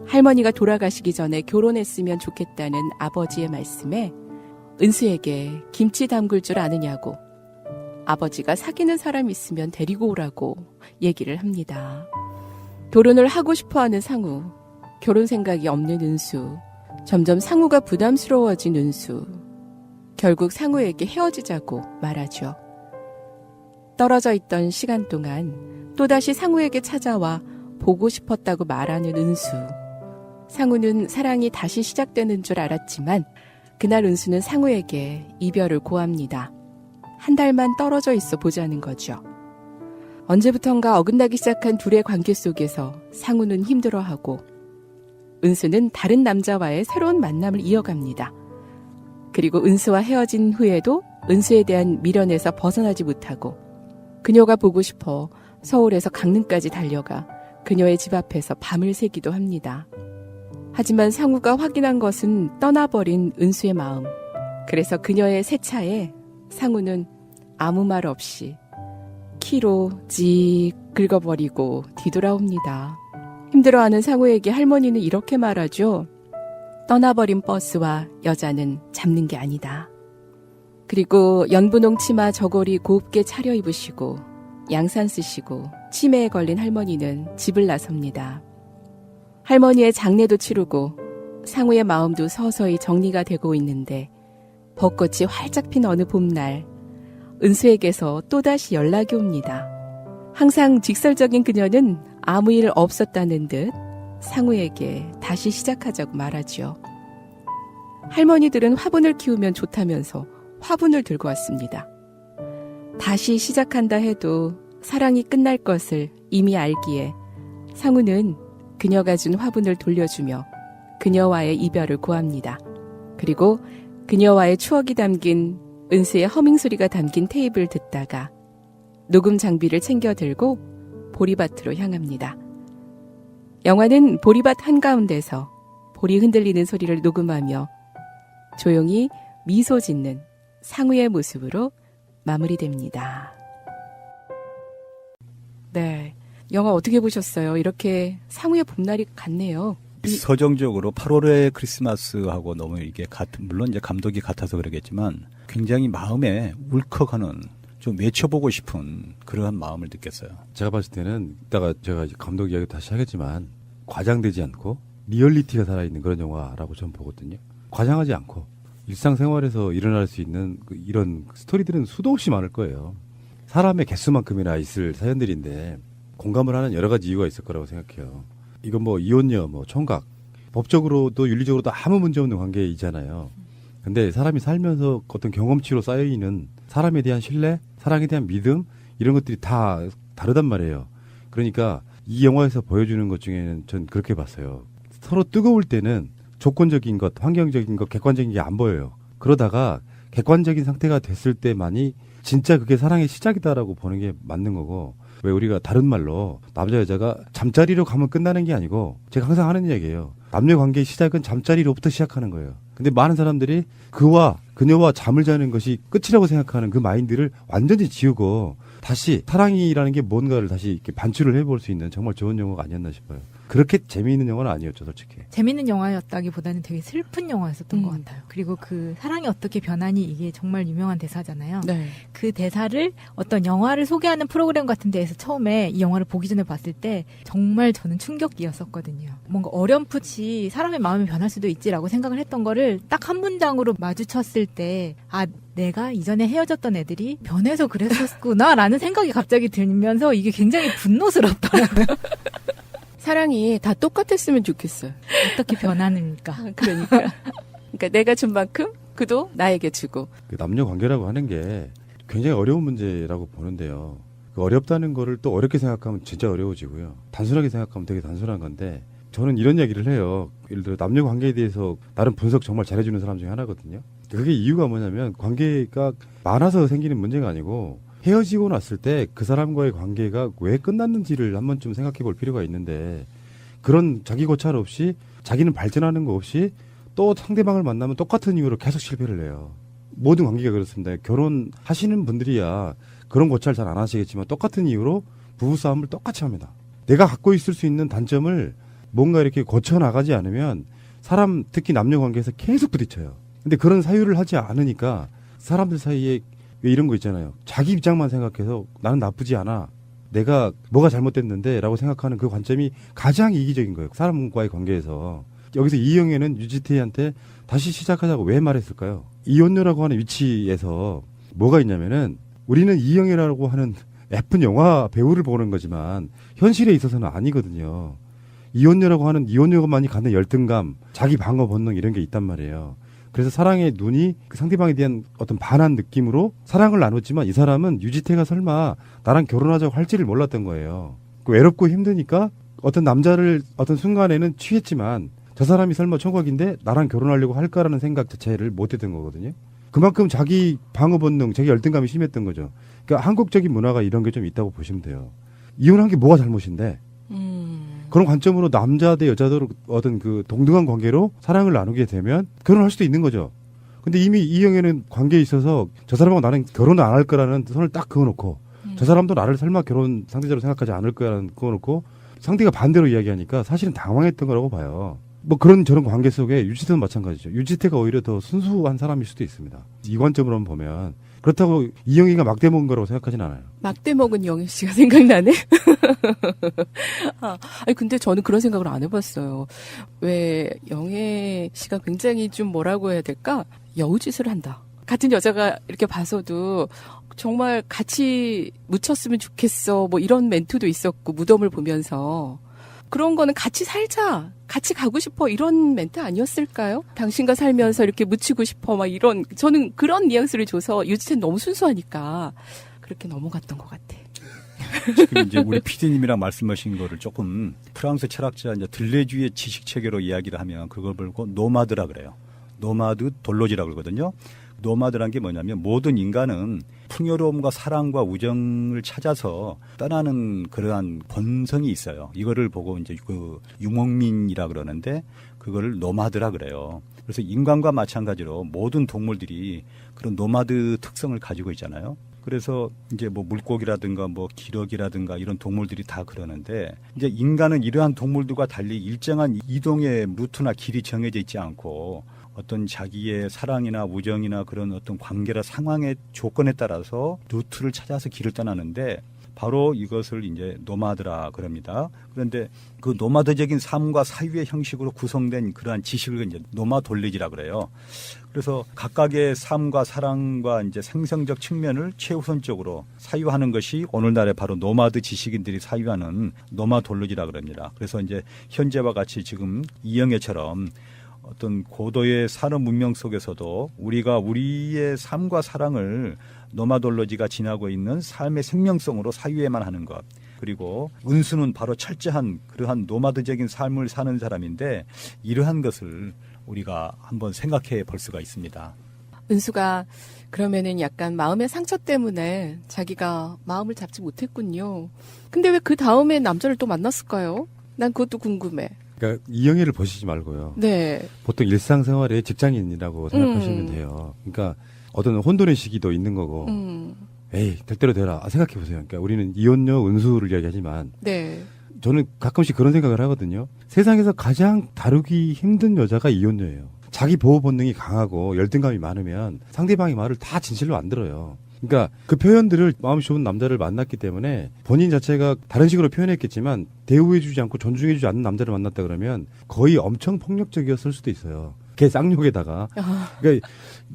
할머니가 돌아가시기 전에 결혼했으면 좋겠다는 아버지의 말씀에 은수에게 김치 담글 줄 아느냐고 아버지가 사귀는 사람 있으면 데리고 오라고 얘기를 합니다. 결혼을 하고 싶어하는 상우, 결혼 생각이 없는 은수, 점점 상우가 부담스러워진 은수, 결국 상우에게 헤어지자고 말하죠. 떨어져 있던 시간 동안 또다시 상우에게 찾아와 보고 싶었다고 말하는 은수. 상우는 사랑이 다시 시작되는 줄 알았지만 그날 은수는 상우에게 이별을 고합니다. 한 달만 떨어져 있어 보자는 거죠. 언제부턴가 어긋나기 시작한 둘의 관계 속에서 상우는 힘들어하고 은수는 다른 남자와의 새로운 만남을 이어갑니다. 그리고 은수와 헤어진 후에도 은수에 대한 미련에서 벗어나지 못하고 그녀가 보고 싶어 서울에서 강릉까지 달려가 그녀의 집 앞에서 밤을 새기도 합니다. 하지만 상우가 확인한 것은 떠나버린 은수의 마음. 그래서 그녀의 새 차에 상우는 아무 말 없이 키로 직 긁어버리고 뒤돌아옵니다. 힘들어하는 상우에게 할머니는 이렇게 말하죠. 떠나버린 버스와 여자는 잡는 게 아니다. 그리고 연분홍 치마 저고리 곱게 차려입으시고 양산 쓰시고 치매에 걸린 할머니는 집을 나섭니다. 할머니의 장례도 치르고 상우의 마음도 서서히 정리가 되고 있는데 벚꽃이 활짝 핀 어느 봄날 은수에게서 또다시 연락이 옵니다. 항상 직설적인 그녀는 아무 일 없었다는 듯 상우에게 다시 시작하자고 말하죠. 할머니들은 화분을 키우면 좋다면서 화분을 들고 왔습니다. 다시 시작한다 해도 사랑이 끝날 것을 이미 알기에 상우는 그녀가 준 화분을 돌려주며 그녀와의 이별을 고합니다. 그리고 그녀와의 추억이 담긴 은수의 허밍 소리가 담긴 테이프를 듣다가 녹음 장비를 챙겨 들고 보리밭으로 향합니다. 영화는 보리밭 한가운데서 볼이 흔들리는 소리를 녹음하며 조용히 미소 짓는 상우의 모습으로 마무리됩니다. 네, 영화 어떻게 보셨어요? 이렇게 상우의 봄날이 같네요. 서정적으로 8월의 크리스마스하고 너무 이게 물론 이제 감독이 같아서 그러겠지만 굉장히 마음에 울컥하는 좀 외쳐보고 싶은 그러한 마음을 느꼈어요. 제가 봤을 때는 이따가 제가 이제 감독 이야기 다시 하겠지만 과장되지 않고 리얼리티가 살아있는 그런 영화라고 저는 보거든요. 과장하지 않고 일상생활에서 일어날 수 있는 이런 스토리들은 수도 없이 많을 거예요. 사람의 개수만큼이나 있을 사연들인데 공감을 하는 여러 가지 이유가 있을 거라고 생각해요. 이건 뭐 이혼녀, 뭐 총각, 법적으로도 윤리적으로도 아무 문제 없는 관계이잖아요. 근데 사람이 살면서 어떤 경험치로 쌓여있는 사람에 대한 신뢰, 사랑에 대한 믿음 이런 것들이 다 다르단 말이에요. 그러니까 이 영화에서 보여주는 것 중에는 전 그렇게 봤어요. 서로 뜨거울 때는 조건적인 것, 환경적인 것, 객관적인 게 안 보여요. 그러다가 객관적인 상태가 됐을 때만이 진짜 그게 사랑의 시작이다라고 보는 게 맞는 거고, 왜 우리가 다른 말로 남자 여자가 잠자리로 가면 끝나는 게 아니고, 제가 항상 하는 얘기예요. 남녀 관계의 시작은 잠자리로부터 시작하는 거예요. 근데 많은 사람들이 그녀와 잠을 자는 것이 끝이라고 생각하는 그 마인드를 완전히 지우고 다시 사랑이라는 게 뭔가를 다시 이렇게 반추를 해볼 수 있는 정말 좋은 영화가 아니었나 싶어요. 그렇게 재미있는 영화는 아니었죠, 솔직히. 재밌는 영화였다기보다는 되게 슬픈 영화였었던 것 같아요. 그리고 그 사랑이 어떻게 변하니 이게 정말 유명한 대사잖아요. 네. 그 대사를 어떤 영화를 소개하는 프로그램 같은 데에서 처음에 이 영화를 보기 전에 봤을 때 정말 저는 충격이었었거든요. 뭔가 어렴풋이 사람의 마음이 변할 수도 있지라고 생각을 했던 거를 딱 한 문장으로 마주쳤을 때, 아, 내가 이전에 헤어졌던 애들이 변해서 그랬었구나라는 생각이 갑자기 들면서 이게 굉장히 분노스럽더라고요. 사랑이 다 똑같았으면 좋겠어요. 어떻게 변하는가. 그러니까 내가 준 만큼 그도 나에게 주고. 그 남녀 관계라고 하는 게 굉장히 어려운 문제라고 보는데요. 그 어렵다는 거를 또 어렵게 생각하면 진짜 어려워지고요. 단순하게 생각하면 되게 단순한 건데, 저는 이런 얘기를 해요. 예를 들어 남녀 관계에 대해서 나름 분석 정말 잘해주는 사람 중에 하나거든요. 그게 이유가 뭐냐면 관계가 많아서 생기는 문제가 아니고 헤어지고 났을 때 그 사람과의 관계가 왜 끝났는지를 한 번쯤 생각해 볼 필요가 있는데, 그런 자기 고찰 없이 자기는 발전하는 거 없이 또 상대방을 만나면 똑같은 이유로 계속 실패를 해요. 모든 관계가 그렇습니다. 결혼하시는 분들이야 그런 고찰 잘 안 하시겠지만 똑같은 이유로 부부싸움을 똑같이 합니다. 내가 갖고 있을 수 있는 단점을 뭔가 이렇게 고쳐나가지 않으면 사람, 특히 남녀 관계에서 계속 부딪혀요. 근데 그런 사유를 하지 않으니까 사람들 사이에 왜 이런 거 있잖아요. 자기 입장만 생각해서 나는 나쁘지 않아. 내가 뭐가 잘못됐는데 라고 생각하는 그 관점이 가장 이기적인 거예요. 사람과의 관계에서. 여기서 이영애는 유지태한테 다시 시작하자고 왜 말했을까요? 이혼녀라고 하는 위치에서 뭐가 있냐면은 우리는 이영애라고 하는 예쁜 영화 배우를 보는 거지만 현실에 있어서는 아니거든요. 이혼녀라고 하는 이혼녀만이 갖는 열등감, 자기 방어 본능 이런 게 있단 말이에요. 그래서 사랑의 눈이 그 상대방에 대한 어떤 반한 느낌으로 사랑을 나눴지만 이 사람은 유지태가 설마 나랑 결혼하자고 할지를 몰랐던 거예요. 외롭고 힘드니까 어떤 남자를 어떤 순간에는 취했지만 저 사람이 설마 총각인데 나랑 결혼하려고 할까라는 생각 자체를 못했던 거거든요. 그만큼 자기 방어 본능, 자기 열등감이 심했던 거죠. 그러니까 한국적인 문화가 이런 게 좀 있다고 보시면 돼요. 이혼한 게 뭐가 잘못인데? 그런 관점으로 남자 대 여자도 어떤 그 동등한 관계로 사랑을 나누게 되면 결혼할 수도 있는 거죠. 근데 이미 이영애는 관계에 있어서 저 사람하고 나는 결혼을 안 할 거라는 선을 딱 그어놓고 저 사람도 나를 설마 결혼 상대자로 생각하지 않을 거라는 그어놓고 상대가 반대로 이야기하니까 사실은 당황했던 거라고 봐요. 뭐 그런 저런 관계 속에 유지태도 마찬가지죠. 유지태가 오히려 더 순수한 사람일 수도 있습니다. 이 관점으로 보면 그렇다고 이영희가 막대 먹은 거라고 생각하진 않아요. 막대 먹은 영희 씨가 생각나네. 아니 근데 저는 그런 생각을 안 해봤어요. 왜 영애 씨가 굉장히 좀 뭐라고 해야 될까? 여우짓을 한다. 같은 여자가 이렇게 봐서도 정말 같이 묻혔으면 좋겠어. 뭐 이런 멘트도 있었고 무덤을 보면서. 그런 거는 같이 살자, 같이 가고 싶어 이런 멘트 아니었을까요? 당신과 살면서 이렇게 묻히고 싶어 막 이런 저는 그런 뉘앙스를 줘서 유지태는 너무 순수하니까 그렇게 넘어갔던 것 같아. 지금 이제 우리 PD님이랑 말씀하신 거를 조금 프랑스 철학자 이제 들레주의 지식 체계로 이야기를 하면 그걸 보고 노마드라 그래요. 노마드 돌로지라 그러거든요. 노마드란 게 뭐냐면 모든 인간은 풍요로움과 사랑과 우정을 찾아서 떠나는 그러한 본성이 있어요. 이거를 보고 이제 그 유목민이라 그러는데 그거를 노마드라 그래요. 그래서 인간과 마찬가지로 모든 동물들이 그런 노마드 특성을 가지고 있잖아요. 그래서 이제 뭐 물고기라든가 뭐 기러기라든가 이런 동물들이 다 그러는데 이제 인간은 이러한 동물들과 달리 일정한 이동의 루트나 길이 정해져 있지 않고 어떤 자기의 사랑이나 우정이나 그런 어떤 관계나 상황의 조건에 따라서 루트를 찾아서 길을 떠나는데 바로 이것을 이제 노마드라 그럽니다. 그런데 그 노마드적인 삶과 사유의 형식으로 구성된 그러한 지식을 이제 노마돌리지라 그래요. 그래서 각각의 삶과 사랑과 이제 생성적 측면을 최우선적으로 사유하는 것이 오늘날의 바로 노마드 지식인들이 사유하는 노마돌리지라 그럽니다. 그래서 이제 현재와 같이 지금 이영애처럼 어떤 고도의 산업 문명 속에서도 우리가 우리의 삶과 사랑을 노마돌로지가 지나고 있는 삶의 생명성으로 사유해만 하는 것. 그리고 은수는 바로 철저한 그러한 노마드적인 삶을 사는 사람인데 이러한 것을 우리가 한번 생각해 볼 수가 있습니다. 은수가 그러면은 약간 마음의 상처 때문에 자기가 마음을 잡지 못했군요. 근데 왜 그 다음에 남자를 또 만났을까요? 난 그것도 궁금해. 그러니까 이영애를 보시지 말고요. 네. 보통 일상생활의 직장인이라고 생각하시면 돼요. 그러니까 어떤 혼돈의 시기도 있는 거고 에이 될 대로 되라 생각해보세요. 그러니까 우리는 이혼녀 은수를 이야기하지만 네. 저는 가끔씩 그런 생각을 하거든요. 세상에서 가장 다루기 힘든 여자가 이혼녀예요. 자기 보호 본능이 강하고 열등감이 많으면 상대방의 말을 다 진실로 안 들어요. 그러니까 그 표현들을 마음이 좋은 남자를 만났기 때문에 본인 자체가 다른 식으로 표현했겠지만 대우해주지 않고 존중해주지 않는 남자를 만났다 그러면 거의 엄청 폭력적이었을 수도 있어요. 걔 쌍욕에다가. 그러니까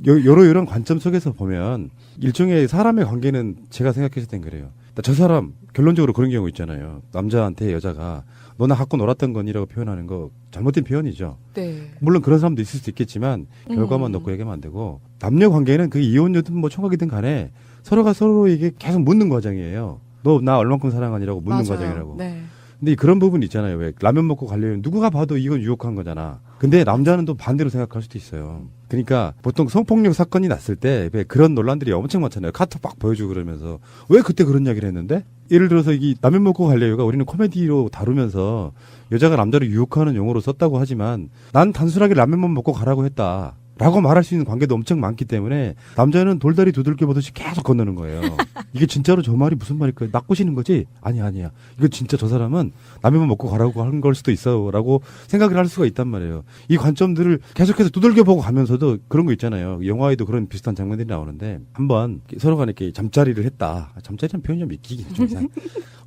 이런 관점 속에서 보면 일종의 사람의 관계는 제가 생각했을 땐 그래요. 저 사람 결론적으로 그런 경우 있잖아요. 남자한테 여자가 너나 갖고 놀았던 거니라고 표현하는 거 잘못된 표현이죠. 네. 물론 그런 사람도 있을 수도 있겠지만 결과만 놓고 얘기하면 안 되고 남녀 관계는 그 이혼녀든 뭐 총각이든 간에 서로가 서로에게 계속 묻는 과정이에요. 너 나 얼만큼 사랑하니라고 묻는 맞아요. 과정이라고. 네. 근데 그런 부분 있잖아요. 왜 라면 먹고 가려면 누구가 봐도 이건 유혹한 거잖아. 근데 남자는 또 반대로 생각할 수도 있어요. 그러니까 보통 성폭력 사건이 났을 때 왜 그런 논란들이 엄청 많잖아요. 카톡 막 보여주고 그러면서 왜 그때 그런 이야기를 했는데? 예를 들어서 이 라면 먹고 갈래요가 우리는 코미디로 다루면서 여자가 남자를 유혹하는 용어로 썼다고 하지만 난 단순하게 라면만 먹고 가라고 했다. 라고 말할 수 있는 관계도 엄청 많기 때문에 남자는 돌다리 두들겨 보듯이 계속 건너는 거예요. 이게 진짜로 저 말이 무슨 말일까? 낚으시는 거지? 아니야. 이거 진짜 저 사람은 라면만 먹고 가라고 한 걸 수도 있어 라고 생각을 할 수가 있단 말이에요. 이 관점들을 계속해서 두들겨 보고 가면서도 그런 거 있잖아요. 영화에도 그런 비슷한 장면들이 나오는데 한번 서로 간에 이렇게 잠자리를 했다. 잠자리라는 표현이 좀 믿기긴 좀 이상.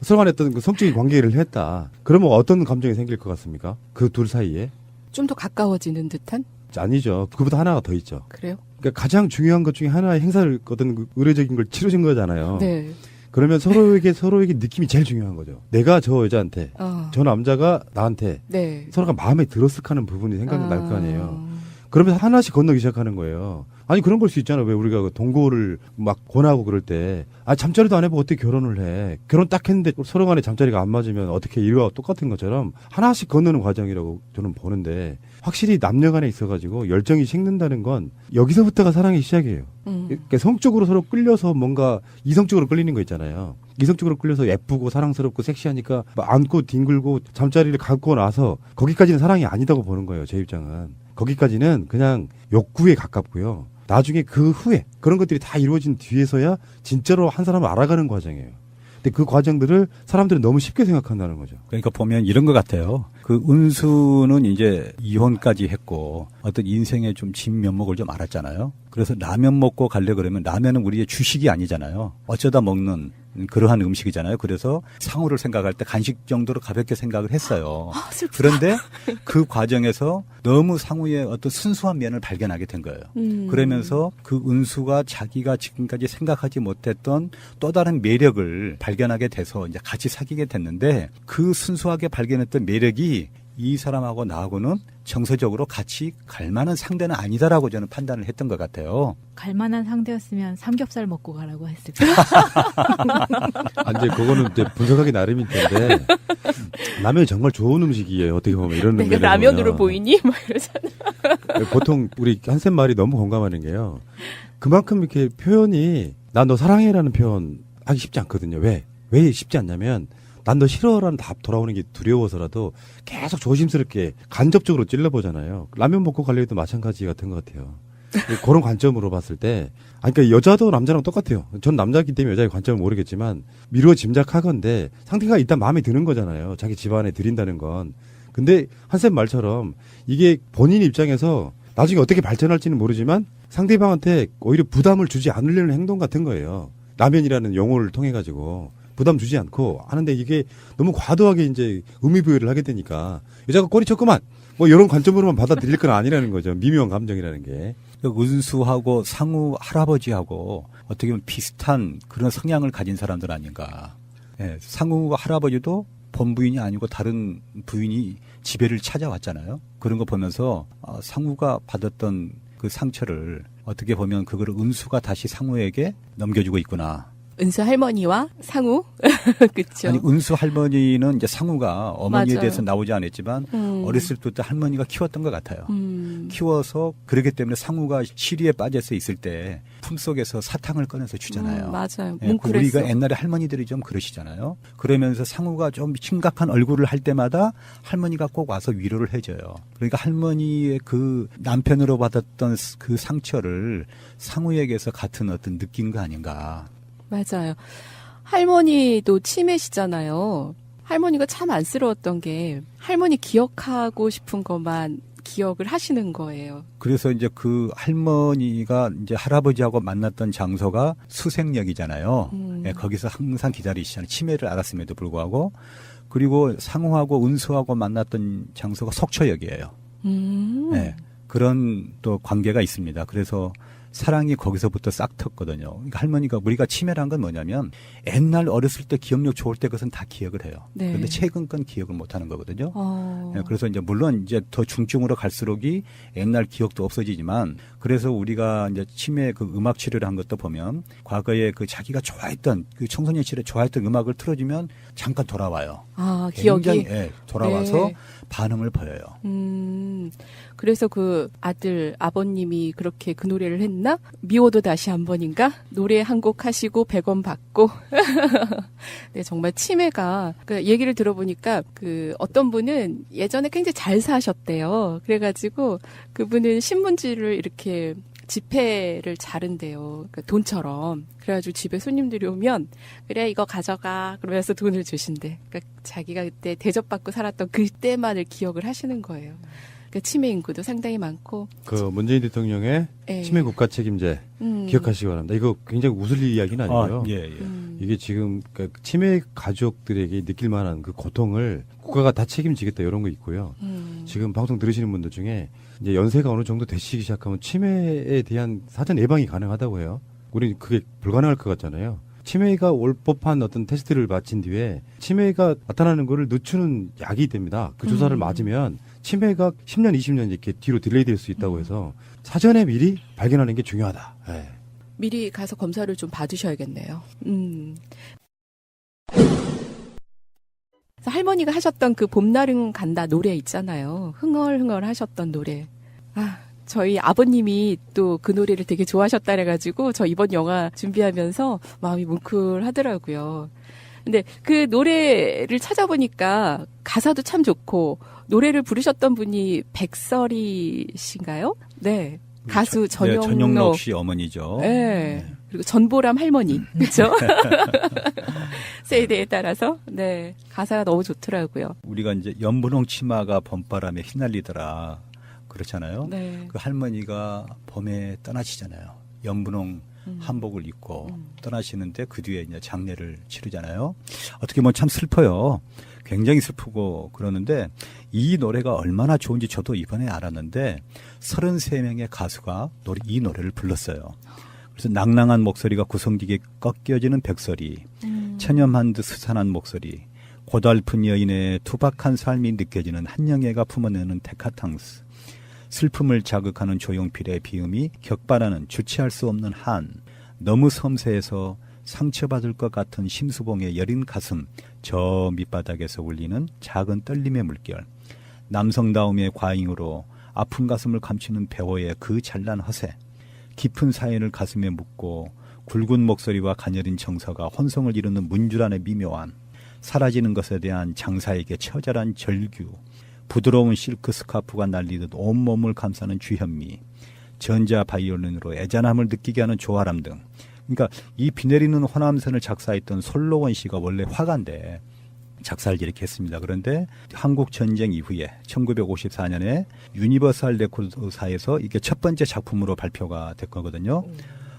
서로 간에 어떤 그 성적인 관계를 했다. 그러면 어떤 감정이 생길 것 같습니까? 그 둘 사이에? 좀 더 가까워지는 듯한? 아니죠. 그보다 하나가 더 있죠. 그래요? 그러니까 가장 중요한 것 중에 하나의 행사를 어떤 의례적인 걸 치르신 거잖아요. 네. 그러면 서로에게 느낌이 제일 중요한 거죠. 내가 저 여자한테, 저 남자가 나한테 네. 서로가 마음에 들었을 하는 부분이 생각날 거 아니에요. 그러면서 하나씩 건너기 시작하는 거예요. 아니 그런 걸 수 있잖아요. 왜 우리가 동거를 막 권하고 그럴 때 잠자리도 안 해보고 어떻게 결혼을 해. 결혼 딱 했는데 서로 간에 잠자리가 안 맞으면 어떻게 이와 똑같은 것처럼 하나씩 건너는 과정이라고 저는 보는데 확실히 남녀 간에 있어가지고 열정이 식는다는 건 여기서부터가 사랑의 시작이에요. 그러니까 성적으로 서로 끌려서 뭔가 이성적으로 끌리는 거 있잖아요. 이성적으로 끌려서 예쁘고 사랑스럽고 섹시하니까 막 안고 뒹굴고 잠자리를 갖고 나서 거기까지는 사랑이 아니다고 보는 거예요. 제 입장은. 거기까지는 그냥 욕구에 가깝고요. 나중에 그 후에 그런 것들이 다 이루어진 뒤에서야 진짜로 한 사람을 알아가는 과정이에요. 근데 그 과정들을 사람들은 너무 쉽게 생각한다는 거죠. 그러니까 보면 이런 것 같아요. 그 은수는 이제 이혼까지 했고 어떤 인생의 좀 진면목을 좀 알았잖아요. 그래서 라면 먹고 가려 그러면 라면은 우리의 주식이 아니잖아요. 어쩌다 먹는 그러한 음식이잖아요. 그래서 상호를 생각할 때 간식 정도로 가볍게 생각을 했어요. 그런데 그 과정에서 너무 상호의 어떤 순수한 면을 발견하게 된 거예요. 그러면서 그 은수가 자기가 지금까지 생각하지 못했던 또 다른 매력을 발견하게 돼서 이제 같이 사귀게 됐는데 그 순수하게 발견했던 매력이 이 사람하고 나하고는 정서적으로 같이 갈 만한 상대는 아니다라고 저는 판단을 했던 것 같아요. 갈 만한 상대였으면 삼겹살 먹고 가라고 했을까요? 이제 그거는 이제 분석하기 나름일 텐데 라면이 정말 좋은 음식이에요. 어떻게 보면 이런 내가 라면으로 보이니? 막 이러잖아. 보통 우리 한쌤 말이 너무 공감하는 게요. 그만큼 이렇게 표현이 난 너 사랑해라는 표현 하기 쉽지 않거든요. 왜 쉽지 않냐면 난 너 싫어라는 답 돌아오는 게 두려워서라도 계속 조심스럽게 간접적으로 찔러보잖아요. 라면 먹고 갈래도 마찬가지 같은 것 같아요. 그런 관점으로 봤을 때, 그러니까 여자도 남자랑 똑같아요. 전 남자이기 때문에 여자의 관점을 모르겠지만 미루어 짐작하건데 상대가 일단 마음에 드는 거잖아요. 자기 집안에 들인다는 건. 근데 한쌤 말처럼 이게 본인 입장에서 나중에 어떻게 발전할지는 모르지만 상대방한테 오히려 부담을 주지 않으려는 행동 같은 거예요. 라면이라는 용어를 통해 가지고. 부담 주지 않고 하는데 이게 너무 과도하게 이제 의미부여를 하게 되니까 여자가 꼬리 쳤구만 뭐 이런 관점으로만 받아들일 건 아니라는 거죠. 미묘한 감정이라는 게. 은수하고 상우 할아버지하고 어떻게 보면 비슷한 그런 성향을 가진 사람들 아닌가. 예, 상우와 할아버지도 본부인이 아니고 다른 부인이 지배를 찾아왔잖아요. 그런 거 보면서 상우가 받았던 그 상처를 어떻게 보면 그걸 은수가 다시 상우에게 넘겨주고 있구나. 은수 할머니와 상우? 그쵸. 아니, 은수 할머니는 이제 상우가 어머니에 맞아요. 대해서 나오지 않았지만 어렸을 때부터 할머니가 키웠던 것 같아요. 키워서 그렇기 때문에 상우가 시리에 빠져서 있을 때 품속에서 사탕을 꺼내서 주잖아요. 맞아요. 예, 뭉클했어. 우리가 옛날에 할머니들이 좀 그러시잖아요. 그러면서 상우가 좀 심각한 얼굴을 할 때마다 할머니가 꼭 와서 위로를 해줘요. 그러니까 할머니의 그 남편으로 받았던 그 상처를 상우에게서 같은 어떤 느낀 거 아닌가. 맞아요. 할머니도 치매시잖아요. 할머니가 참 안쓰러웠던 게 할머니 기억하고 싶은 것만 기억을 하시는 거예요. 그래서 이제 그 할머니가 이제 할아버지하고 만났던 장소가 수색역이잖아요. 예, 거기서 항상 기다리시잖아요. 치매를 앓았음에도 불구하고. 그리고 상우하고 은수하고 만났던 장소가 속초역이에요. 예, 그런 또 관계가 있습니다. 그래서 사랑이 거기서부터 싹 텄거든요. 그러니까 할머니가 우리가 치매란 건 뭐냐면 옛날 어렸을 때 기억력 좋을 때 그것은 다 기억을 해요. 네. 그런데 최근 건 기억을 못 하는 거거든요. 네, 그래서 이제 물론 이제 더 중증으로 갈수록이 옛날 기억도 없어지지만 그래서 우리가 이제 치매 그 음악 치료를 한 것도 보면 과거에 그 자기가 좋아했던 그 청소년 시절에 좋아했던 음악을 틀어주면 잠깐 돌아와요. 기억이? 굉장히, 예, 돌아와서 네. 반응을 보여요. 그래서 그 아들 아버님이 그렇게 그 노래를 했나? 미워도 다시 한 번인가? 노래 한 곡 하시고 100원 받고. 네, 정말 치매가 그 얘기를 들어보니까 그 어떤 분은 예전에 굉장히 잘 사셨대요. 그래가지고 그분은 신문지를 이렇게 지폐를 자른대요. 그러니까 돈처럼. 그래가지고 집에 손님들이 오면 그래 이거 가져가 그러면서 돈을 주신대. 그러니까 자기가 그때 대접받고 살았던 그때만을 기억을 하시는 거예요. 그러니까 치매 인구도 상당히 많고. 그 문재인 대통령의 네. 치매 국가 책임제 기억하시기 바랍니다. 이거 굉장히 웃을 이야기는 아니고요. 예. 이게 지금 그러니까 치매 가족들에게 느낄 만한 그 고통을 국가가 다 책임지겠다 이런 거 있고요. 지금 방송 들으시는 분들 중에 이제 연세가 어느 정도 되시기 시작하면 치매에 대한 사전 예방이 가능하다고 해요. 우리는 그게 불가능할 것 같잖아요. 치매가 올 법한 어떤 테스트를 마친 뒤에 치매가 나타나는 거를 늦추는 약이 됩니다. 그 주사를 맞으면 치매가 10년, 20년 이렇게 뒤로 딜레이 될 수 있다고 해서 사전에 미리 발견하는 게 중요하다. 네. 미리 가서 검사를 좀 받으셔야겠네요. 할머니가 하셨던 그 봄날은 간다 노래 있잖아요. 흥얼흥얼 하셨던 노래. 아, 저희 아버님이 또 그 노래를 되게 좋아하셨다 그래가지고 저 이번 영화 준비하면서 마음이 뭉클하더라고요. 근데 그 노래를 찾아보니까 가사도 참 좋고 노래를 부르셨던 분이 백설이 씨인가요? 네. 가수 전영록 씨 어머니죠. 네. 그리고 전보람 할머니. 그렇죠? 세대에 따라서 네. 가사가 너무 좋더라고요. 우리가 이제 연분홍 치마가 봄바람에 휘날리더라. 그렇잖아요. 네. 그 할머니가 봄에 떠나시잖아요. 연분홍 한복을 입고 떠나시는데 그 뒤에 이제 장례를 치르잖아요. 어떻게 보면 참 슬퍼요. 굉장히 슬프고 그러는데 이 노래가 얼마나 좋은지 저도 이번에 알았는데 33명의 가수가 이 노래를 불렀어요. 그래서 낭낭한 목소리가 구성지게 꺾여지는 백설이, 체념한 듯 스산한 목소리, 고달픈 여인의 투박한 삶이 느껴지는 한영애가 품어내는 데카탕스, 슬픔을 자극하는 조용필의 비음이 격발하는 주체할 수 없는 한, 너무 섬세해서 상처받을 것 같은 심수봉의 여린 가슴, 저 밑바닥에서 울리는 작은 떨림의 물결, 남성다움의 과잉으로 아픈 가슴을 감추는 배우의 그 잘난 허세, 깊은 사연을 가슴에 묻고 굵은 목소리와 가녀린 정서가 혼성을 이루는 문주란의 미묘함, 사라지는 것에 대한 장사에게 처절한 절규, 부드러운 실크 스카프가 날리듯 온몸을 감싸는 주현미, 전자 바이올린으로 애잔함을 느끼게 하는 조아람 등, 그러니까 이 비 내리는 호남선을 작사했던 솔로원 씨가 원래 화가인데 작사를 이렇게 했습니다. 그런데 한국 전쟁 이후에 1954년에 유니버설 레코드사에서 이게 첫 번째 작품으로 발표가 됐거든요.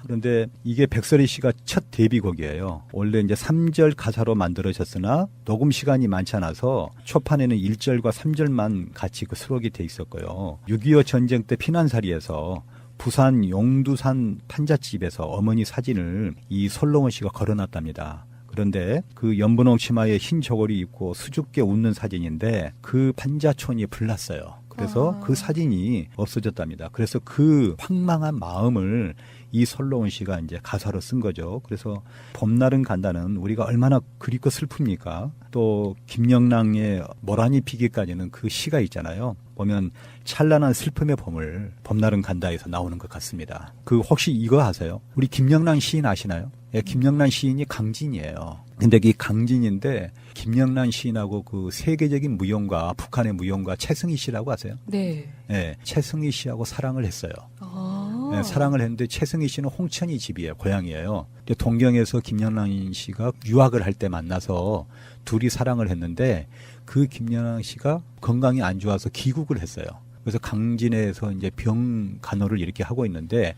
그런데 이게 백설이 씨가 첫 데뷔곡이에요. 원래 이제 3절 가사로 만들어졌으나 녹음 시간이 많지 않아서 초판에는 1절과 3절만 같이 그 수록이 돼 있었고요. 6.25 전쟁 때 피난사리에서 부산 용두산 판잣집에서 어머니 사진을 이 솔롱원 씨가 걸어놨답니다. 그런데 그 연분홍 치마에 흰 저고리 입고 수줍게 웃는 사진인데 그 판자촌이 불났어요. 그래서 그 사진이 없어졌답니다. 그래서 그 황망한 마음을 이 솔로원 씨가 이제 가사로 쓴 거죠. 그래서 봄날은 간다는 우리가 얼마나 그립고 슬픕니까? 또 김영랑의 모란이 피기까지는 그 시가 있잖아요. 보면 찬란한 슬픔의 봄을 봄날은 간다에서 나오는 것 같습니다. 그 혹시 이거 아세요? 우리 김영랑 시인 아시나요? 예, 김영란 시인이 강진이에요. 근데 이 강진인데 김영란 시인하고 그 세계적인 무용가, 북한의 무용가 최승희 씨라고 아세요? 네. 네, 최승희 씨하고 사랑을 했어요. 네, 사랑을 했는데 최승희 씨는 홍천이 집이에요. 고향이에요. 근데 동경에서 김영란 씨가 유학을 할 때 만나서 둘이 사랑을 했는데 그 김영란 씨가 건강이 안 좋아서 귀국을 했어요. 그래서 강진에서 이제 병 간호를 이렇게 하고 있는데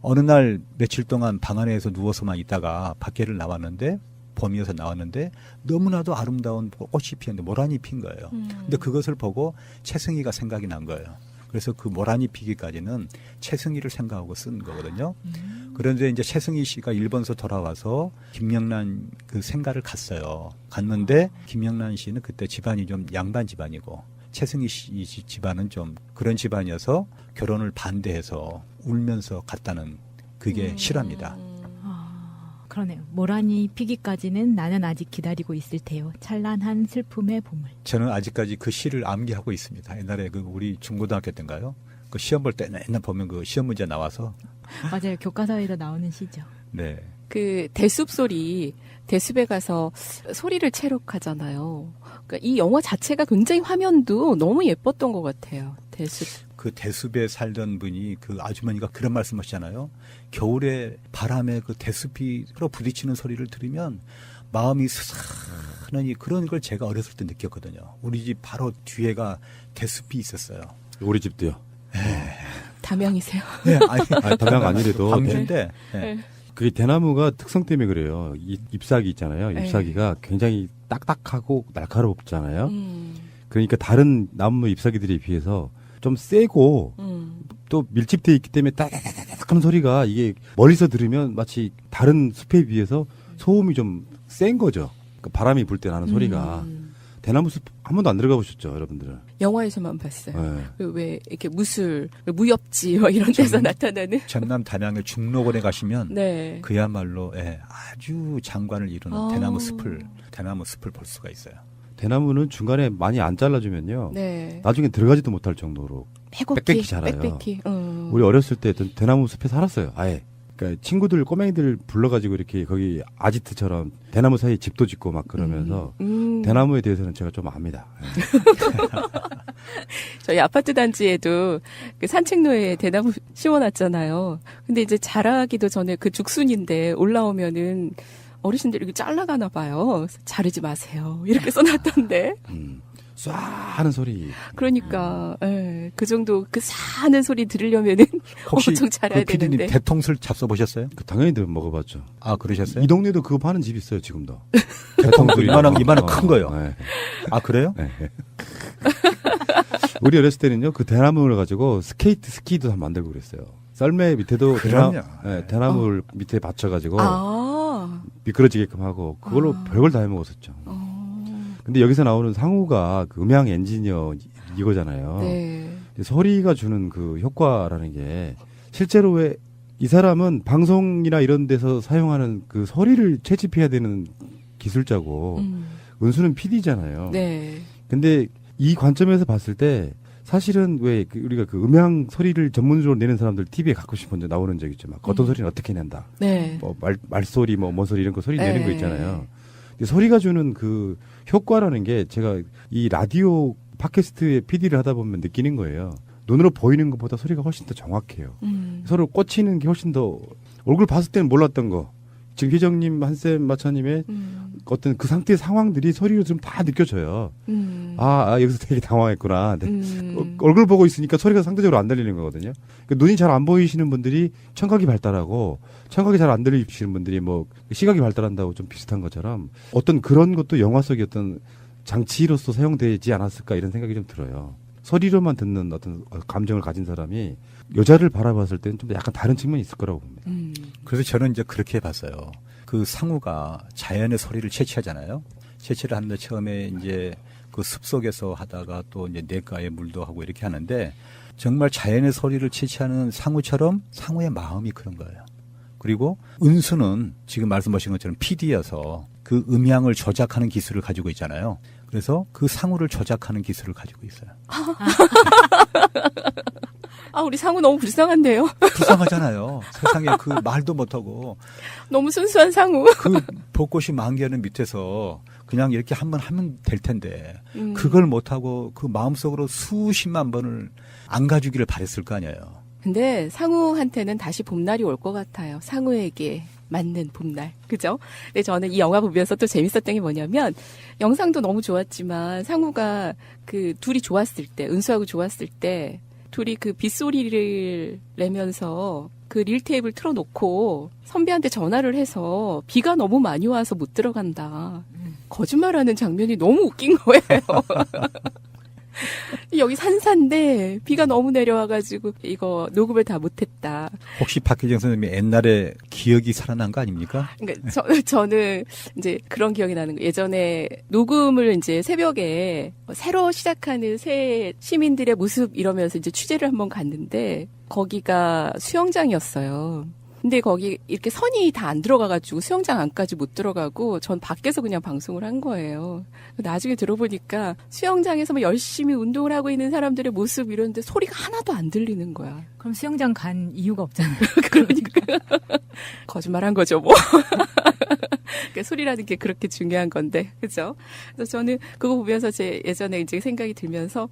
어느 날 며칠 동안 방 안에서 누워서만 있다가 밖에를 나왔는데 봄이어서 나왔는데 너무나도 아름다운 꽃이 피었는데 모란이 핀 거예요. 근데 그것을 보고 최승희가 생각이 난 거예요. 그래서 그 모란이 피기까지는 최승희를 생각하고 쓴 거거든요. 그런데 이제 최승희 씨가 일본에서 돌아와서 김영란 그 생가를 갔어요. 갔는데 김영란 씨는 그때 집안이 좀 양반 집안이고 최승희 씨 집안은 좀 그런 집안이어서 결혼을 반대해서 울면서 갔다는 그게 실화입니다. 그러네요. 모란이 피기까지는 나는 아직 기다리고 있을 테요. 찬란한 슬픔의 봄을. 저는 아직까지 그 시를 암기하고 있습니다. 옛날에 그 우리 중고등학교 때인가요? 그 시험 볼 때 맨날 보면 그 시험 문제 나와서. 맞아요. 교과서에도 나오는 시죠. 네. 그 대숲 소리, 대숲에 가서 소리를 체록하잖아요. 그러니까 이 영화 자체가 굉장히 화면도 너무 예뻤던 것 같아요. 대숲. 그 대숲에 살던 분이 그 아주머니가 그런 말씀하시잖아요. 겨울에 바람에 그 대숲이 서로 부딪히는 소리를 들으면 마음이 스산하니 그런 걸 제가 어렸을 때 느꼈거든요. 우리 집 바로 뒤에가 대숲이 있었어요. 우리 집도요. 담양이세요? 네, 아니 담양 아니래도 광주인데. 네. 그게 대나무가 특성 때문에 그래요. 잎사귀 있잖아요. 네. ip사귀가 굉장히 딱딱하고 날카롭잖아요. 그러니까 다른 나무 잎사귀들에 비해서 좀 세고 또 밀집되어 있기 때문에 따닥따닥하는 소리가 이게 멀리서 들으면 마치 다른 숲에 비해서 소음이 좀 센 거죠. 그러니까 바람이 불 때 나는 소리가. 대나무 숲 한 번도 안 들어가 보셨죠, 여러분들은? 영화에서만 봤어요. 네. 왜 이렇게 무술, 무협지 뭐 이런 데서 나타나는. 전남 담양의 중록원에 가시면 네. 그야말로 아주 장관을 이루는 대나무 숲을 볼 수가 있어요. 대나무는 중간에 많이 안 잘라주면요. 네. 나중에 들어가지도 못할 정도로 빽빽히 자라요. 빽빽히. 우리 어렸을 때 대나무 숲에 살았어요. 아예. 그러니까 친구들 꼬맹이들 불러가지고 이렇게 거기 아지트처럼 대나무 사이에 집도 짓고 막 그러면서 대나무에 대해서는 제가 좀 압니다. 저희 아파트 단지에도 그 산책로에 대나무 심어놨잖아요. 근데 이제 자라기도 전에 그 죽순인데 올라오면은 어르신들이 이렇게 잘라가나 봐요. 자르지 마세요. 이렇게 써놨던데. 쏴 하는 소리. 그러니까 그 정도 그 사는 소리 들으려면은 혹시 엄청 잘해야 그 PD님 되는데. 대통술 잡숴보셨어요? 당연히 먹어봤죠. 아 그러셨어요? 이 동네도 그거 파는 집 있어요 지금도. 대통술 이만한 큰 거요. 네. 아 그래요? 네. 우리 어렸을 때는요 그 대나무를 가지고 스키도 만들고 그랬어요. 썰매 밑에도 대나무를 밑에 받쳐가지고 미끄러지게끔 하고 그걸로 별걸 다 해먹었었죠. 근데 여기서 나오는 상우가 그 음향 엔지니어 이거잖아요. 네. 소리가 주는 그 효과라는 게 실제로 왜 이 사람은 방송이나 이런 데서 사용하는 그 소리를 채집해야 되는 기술자고 은수는 PD잖아요. 네. 근데 이 관점에서 봤을 때 사실은 왜 우리가 그 음향 소리를 전문적으로 내는 사람들 TV에 가끔씩 먼저 나오는 적 있죠. 막 어떤 소리는 어떻게 낸다. 네. 뭐 말소리 뭔 소리 이런 거 소리 내는 거 네. 있잖아요. 근데 소리가 주는 그 효과라는 게 제가 이 라디오 팟캐스트의 PD를 하다 보면 느끼는 거예요. 눈으로 보이는 것보다 소리가 훨씬 더 정확해요. 서로 꽂히는 게 훨씬 더 얼굴 봤을 때는 몰랐던 거. 지금 희정님, 한쌤, 마차님의 어떤 그 상태의 상황들이 소리로 좀 다 느껴져요. 여기서 되게 당황했구나. 얼굴 보고 있으니까 소리가 상대적으로 안 들리는 거거든요. 그러니까 눈이 잘 안 보이시는 분들이 청각이 발달하고 청각이 잘 안 들리시는 분들이 뭐 시각이 발달한다고 좀 비슷한 것처럼 어떤 그런 것도 영화 속의 어떤 장치로서 사용되지 않았을까 이런 생각이 좀 들어요. 소리로만 듣는 어떤 감정을 가진 사람이 여자를 바라봤을 때는 좀 약간 다른 측면이 있을 거라고 봅니다. 그래서 저는 이제 그렇게 봤어요. 그 상우가 자연의 소리를 채취하잖아요. 채취를 하는데 처음에 이제 그 숲속에서 하다가 또 이제 냇가에 물도 하고 이렇게 하는데 정말 자연의 소리를 채취하는 상우처럼 상우의 마음이 그런 거예요. 그리고 은수는 지금 말씀하신 것처럼 PD여서 그 음향을 조작하는 기술을 가지고 있잖아요. 그래서 그 상우를 조작하는 기술을 가지고 있어요. 우리 상우 너무 불쌍한데요? 불쌍하잖아요. 세상에 그 말도 못하고. 너무 순수한 상우. 그 벚꽃이 만개하는 밑에서 그냥 이렇게 한번 하면 될 텐데 그걸 못하고 그 마음속으로 수십만 번을 안 가주기를 바랬을 거 아니에요. 근데 상우한테는 다시 봄날이 올 것 같아요. 상우에게 맞는 봄날. 그죠? 근데 저는 이 영화 보면서 또 재밌었던 게 뭐냐면 영상도 너무 좋았지만 상우가 그 둘이 좋았을 때, 은수하고 좋았을 때 둘이 그 빗소리를 내면서 그 릴테이프를 틀어놓고 선배한테 전화를 해서 비가 너무 많이 와서 못 들어간다. 거짓말하는 장면이 너무 웃긴 거예요. 여기 산사인데 비가 너무 내려와가지고 이거 녹음을 다 못했다. 혹시 박혜정 선생님이 옛날에 기억이 살아난 거 아닙니까? 그러니까 저는 이제 그런 기억이 나는 거예요. 예전에 녹음을 이제 새벽에 새로 시작하는 새 시민들의 모습 이러면서 이제 취재를 한번 갔는데 거기가 수영장이었어요. 근데 거기 이렇게 선이 다 안 들어가가지고 수영장 안까지 못 들어가고 전 밖에서 그냥 방송을 한 거예요. 나중에 들어보니까 수영장에서 뭐 열심히 운동을 하고 있는 사람들의 모습 이런데 소리가 하나도 안 들리는 거야. 그럼 수영장 간 이유가 없잖아요. 그러니까 거짓말한 거죠 뭐. 그러니까 소리라는 게 그렇게 중요한 건데, 그죠? 그래서 저는 그거 보면서 제 예전에 이제 생각이 들면서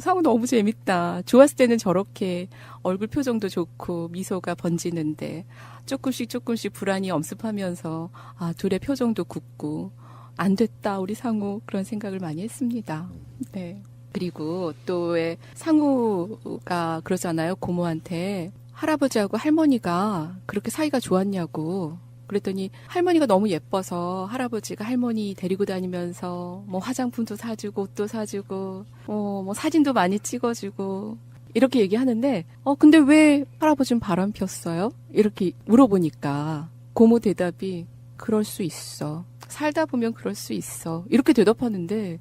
상우 너무 재밌다. 좋았을 때는 저렇게 얼굴 표정도 좋고 미소가 번지는데 조금씩 불안이 엄습하면서 둘의 표정도 굳고 안 됐다 우리 상우 그런 생각을 많이 했습니다. 네. 그리고 또 왜 상우가 그러잖아요. 고모한테 할아버지하고 할머니가 그렇게 사이가 좋았냐고. 그랬더니 할머니가 너무 예뻐서 할아버지가 할머니 데리고 다니면서 뭐 화장품도 사주고 옷도 사주고 뭐 사진도 많이 찍어주고 이렇게 얘기하는데 근데 왜 할아버지는 바람 폈어요? 이렇게 물어보니까 고모 대답이 그럴 수 있어. 살다 보면 그럴 수 있어. 이렇게 대답하는데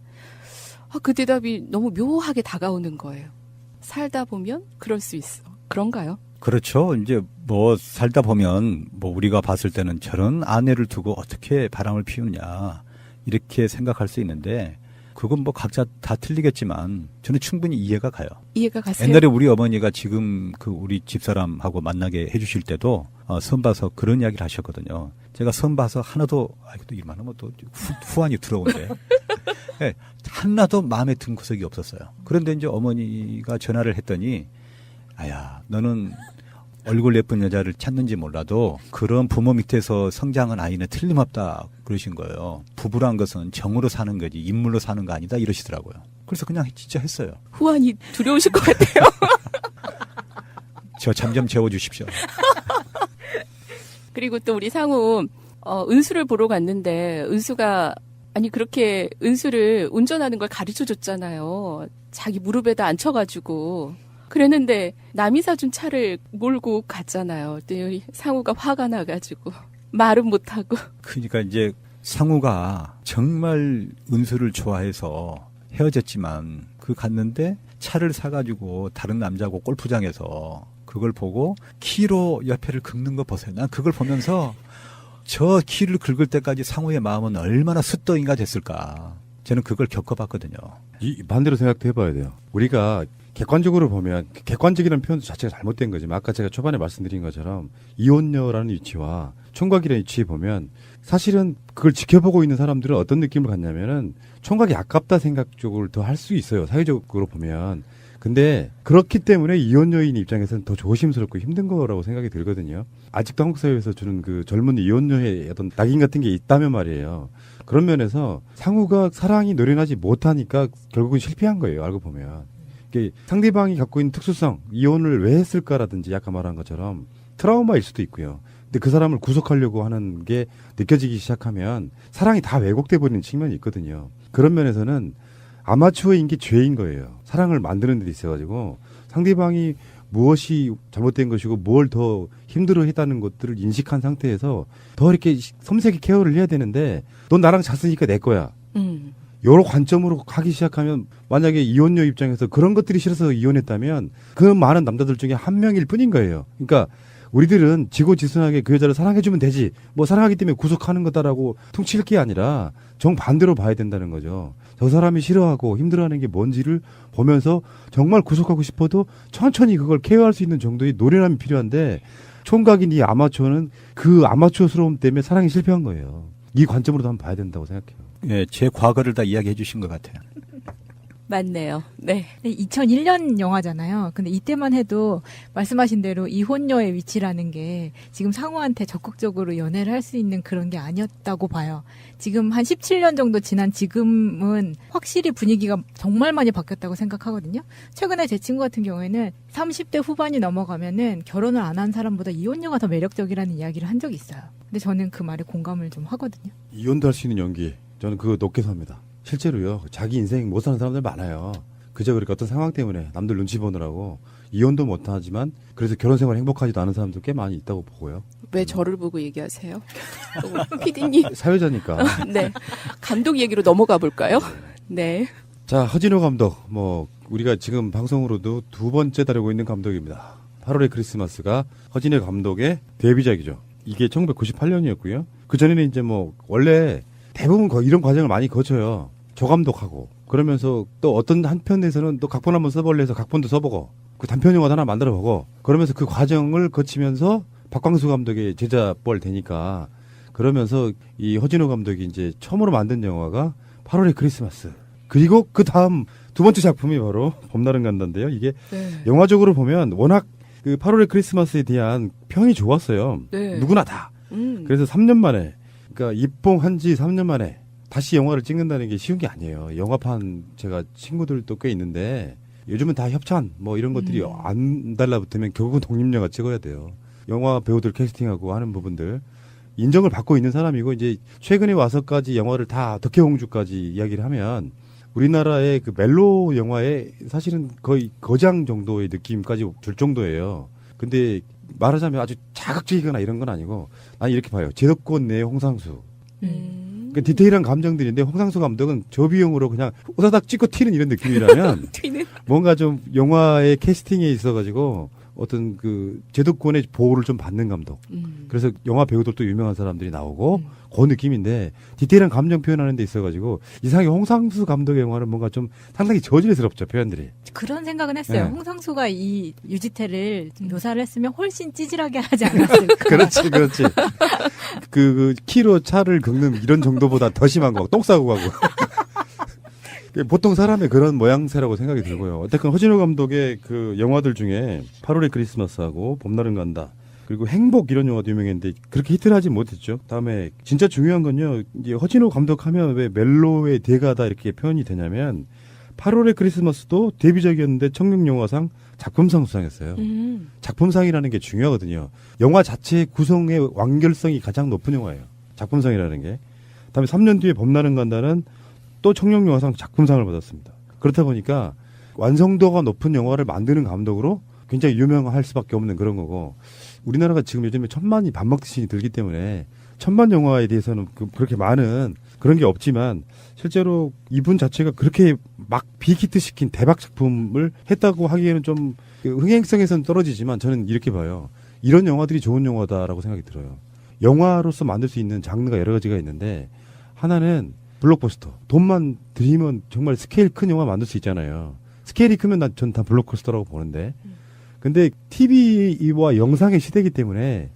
그 대답이 너무 묘하게 다가오는 거예요. 살다 보면 그럴 수 있어. 그런가요? 그렇죠. 이제 뭐 살다 보면 뭐 우리가 봤을 때는 저런 아내를 두고 어떻게 바람을 피우냐 이렇게 생각할 수 있는데 그건 뭐 각자 다 틀리겠지만 저는 충분히 이해가 가요. 이해가 가세요? 옛날에 우리 어머니가 지금 그 우리 집사람하고 만나게 해주실 때도 선 봐서 그런 이야기를 하셨거든요. 제가 선 봐서 하나도 또 이만 하면 또 후환이 들어오는데 네, 하나도 마음에 든 구석이 없었어요. 그런데 이제 어머니가 전화를 했더니 아야, 너는 얼굴 예쁜 여자를 찾는지 몰라도 그런 부모 밑에서 성장한 아이는 틀림없다 그러신 거예요. 부부란 것은 정으로 사는 거지 인물로 사는 거 아니다 이러시더라고요. 그래서 그냥 진짜 했어요. 후환이 두려우실 것 같아요. 저 잠 좀 재워주십시오. 그리고 또 우리 상우 은수를 보러 갔는데 은수가 그렇게 은수를 운전하는 걸 가르쳐 줬잖아요. 자기 무릎에다 앉혀가지고 그랬는데 남이 사준 차를 몰고 갔잖아요. 근데 상우가 화가 나가지고 말은 못하고. 그러니까 이제 상우가 정말 은수를 좋아해서 헤어졌지만 갔는데 차를 사가지고 다른 남자하고 골프장에서 그걸 보고 키로 옆에를 긁는 거 보세요. 난 그걸 보면서 저 키를 긁을 때까지 상우의 마음은 얼마나 숫더기가 됐을까. 저는 그걸 겪어봤거든요. 이 반대로 생각도 해봐야 돼요. 우리가 객관적으로 보면 객관적이라는 표현 자체가 잘못된 거지만 아까 제가 초반에 말씀드린 것처럼 이혼녀라는 위치와 총각이라는 위치에 보면 사실은 그걸 지켜보고 있는 사람들은 어떤 느낌을 갖냐면은 총각이 아깝다 생각 쪽을 더 할 수 있어요. 사회적으로 보면. 근데 그렇기 때문에 이혼녀인 입장에서는 더 조심스럽고 힘든 거라고 생각이 들거든요. 아직도 한국 사회에서 주는 그 젊은 이혼녀의 어떤 낙인 같은 게 있다면 말이에요. 그런 면에서 상우가 사랑이 노련하지 못하니까 결국은 실패한 거예요. 알고 보면. 상대방이 갖고 있는 특수성, 이혼을 왜 했을까라든지 아까 말한 것처럼 트라우마일 수도 있고요. 근데 그 사람을 구속하려고 하는 게 느껴지기 시작하면 사랑이 다 왜곡돼 버리는 측면이 있거든요. 그런 면에서는 아마추어인 게 죄인 거예요. 사랑을 만드는 데 있어가지고 상대방이 무엇이 잘못된 것이고 뭘 더 힘들어했다는 것들을 인식한 상태에서 더 이렇게 섬세하게 케어를 해야 되는데 넌 나랑 잤으니까 내 거야. 여러 관점으로 가기 시작하면 만약에 이혼녀 입장에서 그런 것들이 싫어서 이혼했다면 그 많은 남자들 중에 한 명일 뿐인 거예요. 그러니까 우리들은 지고지순하게 그 여자를 사랑해주면 되지 뭐 사랑하기 때문에 구속하는 거다라고 퉁칠 게 아니라 정반대로 봐야 된다는 거죠. 저 사람이 싫어하고 힘들어하는 게 뭔지를 보면서 정말 구속하고 싶어도 천천히 그걸 케어할 수 있는 정도의 노련함이 필요한데 총각인 이 아마추어는 그 아마추어스러움 때문에 사랑이 실패한 거예요. 이 관점으로도 한번 봐야 된다고 생각해요. 예, 제 과거를 다 이야기해 주신 것 같아요. 맞네요. 네. 2001년 영화잖아요. 근데 이때만 해도 말씀하신 대로 이혼녀의 위치라는 게 지금 상우한테 적극적으로 연애를 할 수 있는 그런 게 아니었다고 봐요. 지금 한 17년 정도 지난 지금은 확실히 분위기가 정말 많이 바뀌었다고 생각하거든요. 최근에 제 친구 같은 경우에는 30대 후반이 넘어가면은 결혼을 안 한 사람보다 이혼녀가 더 매력적이라는 이야기를 한 적이 있어요. 근데 저는 그 말에 공감을 좀 하거든요. 이혼도 할 수 있는 연기. 저는 그거 높게 삽니다. 실제로요. 자기 인생 못 사는 사람들 많아요. 그저 그렇게 어떤 상황 때문에 남들 눈치 보느라고 이혼도 못하지만 그래서 결혼 생활 행복하지도 않은 사람도 꽤 많이 있다고 보고요. 왜 저를 보고 얘기하세요? 피디님. 사회자니까. 네. 감독 얘기로 넘어가 볼까요? 네. 자, 허진호 감독. 우리가 지금 방송으로도 두 번째 다루고 있는 감독입니다. 8월의 크리스마스가 허진호 감독의 데뷔작이죠. 이게 1998년이었고요. 그 전에는 이제 뭐 원래 대부분 이런 과정을 많이 거쳐요. 저감독하고 그러면서 또 어떤 한편에서는 또 각본 한번 써볼래 해서 각본도 써보고 그 단편 영화도 하나 만들어보고 그러면서 그 과정을 거치면서 박광수 감독의 제자뻘 되니까 그러면서 이 허진호 감독이 이제 처음으로 만든 영화가 8월의 크리스마스. 그리고 그 다음 두 번째 작품이 바로 봄날은 간다인데요. 이게 영화적으로 보면 워낙 그 8월의 크리스마스에 대한 평이 좋았어요. 누구나 다. 그래서 3년 만에, 그러니까 입봉한 지 3년 만에 다시 영화를 찍는다는 게 쉬운 게 아니에요. 영화판 제가 친구들도 꽤 있는데 요즘은 다 협찬 뭐 이런 것들이 안 달라붙으면 결국은 독립영화 찍어야 돼요. 영화 배우들 캐스팅하고 하는 부분들 인정을 받고 있는 사람이고 이제 최근에 와서까지 영화를 다 덕혜옹주까지 이야기를 하면 우리나라의 그 멜로 영화에 사실은 거의 거장 정도의 느낌까지 줄 정도예요. 근데 말하자면 아주 자극적이거나 이런 건 아니고 난 이렇게 봐요. 제덕권 내 홍상수. 그 디테일한 감정들인데 홍상수 감독은 저비용으로 그냥 오다닥 찍고 튀는 이런 느낌이라면 뭔가 좀 영화의 캐스팅에 있어가지고 어떤 그 제도권의 보호를 좀 받는 감독. 그래서 영화 배우들도 유명한 사람들이 나오고 그 느낌인데 디테일한 감정 표현하는 데 있어가지고 이상하게 홍상수 감독의 영화는 뭔가 좀 상당히 저질스럽죠, 표현들이. 그런 생각은 했어요. 네. 홍상수가 이 유지태를 묘사를 했으면 훨씬 찌질하게 하지 않았을까. 그렇지. 그 키로 차를 긁는 이런 정도보다 더 심한 거, 똥 싸고 가고. 보통 사람의 그런 모양새라고 생각이 들고요. 어쨌든 허진호 감독의 그 영화들 중에 8월의 크리스마스하고 봄날은 간다. 그리고 행복 이런 영화도 유명했는데 그렇게 히트를 하지 못했죠. 다음에 진짜 중요한 건요. 이제 허진호 감독하면 왜 멜로의 대가다 이렇게 표현이 되냐면 8월의 크리스마스도 데뷔작이었는데 청룡영화상 작품상 수상했어요. 작품상이라는 게 중요하거든요. 영화 자체의 구성의 완결성이 가장 높은 영화예요. 작품상이라는 게. 다음에 3년 뒤에 봄날은 간다는 또 청룡영화상 작품상을 받았습니다. 그렇다 보니까 완성도가 높은 영화를 만드는 감독으로 굉장히 유명할 수밖에 없는 그런 거고 우리나라가 지금 요즘에 천만이 밥 먹듯이 들기 때문에 천만 영화에 대해서는 그렇게 많은 그런 게 없지만 실제로 이분 자체가 그렇게 막 빅히트 시킨 대박 작품을 했다고 하기에는 좀 흥행성에서는 떨어지지만 저는 이렇게 봐요. 이런 영화들이 좋은 영화다라고 생각이 들어요. 영화로서 만들 수 있는 장르가 여러 가지가 있는데 하나는 블록버스터. 돈만 들이면 정말 스케일 큰 영화 만들 수 있잖아요. 스케일이 크면 전 다 블록버스터라고 보는데. 근데 TV와 영상의 시대이기 때문에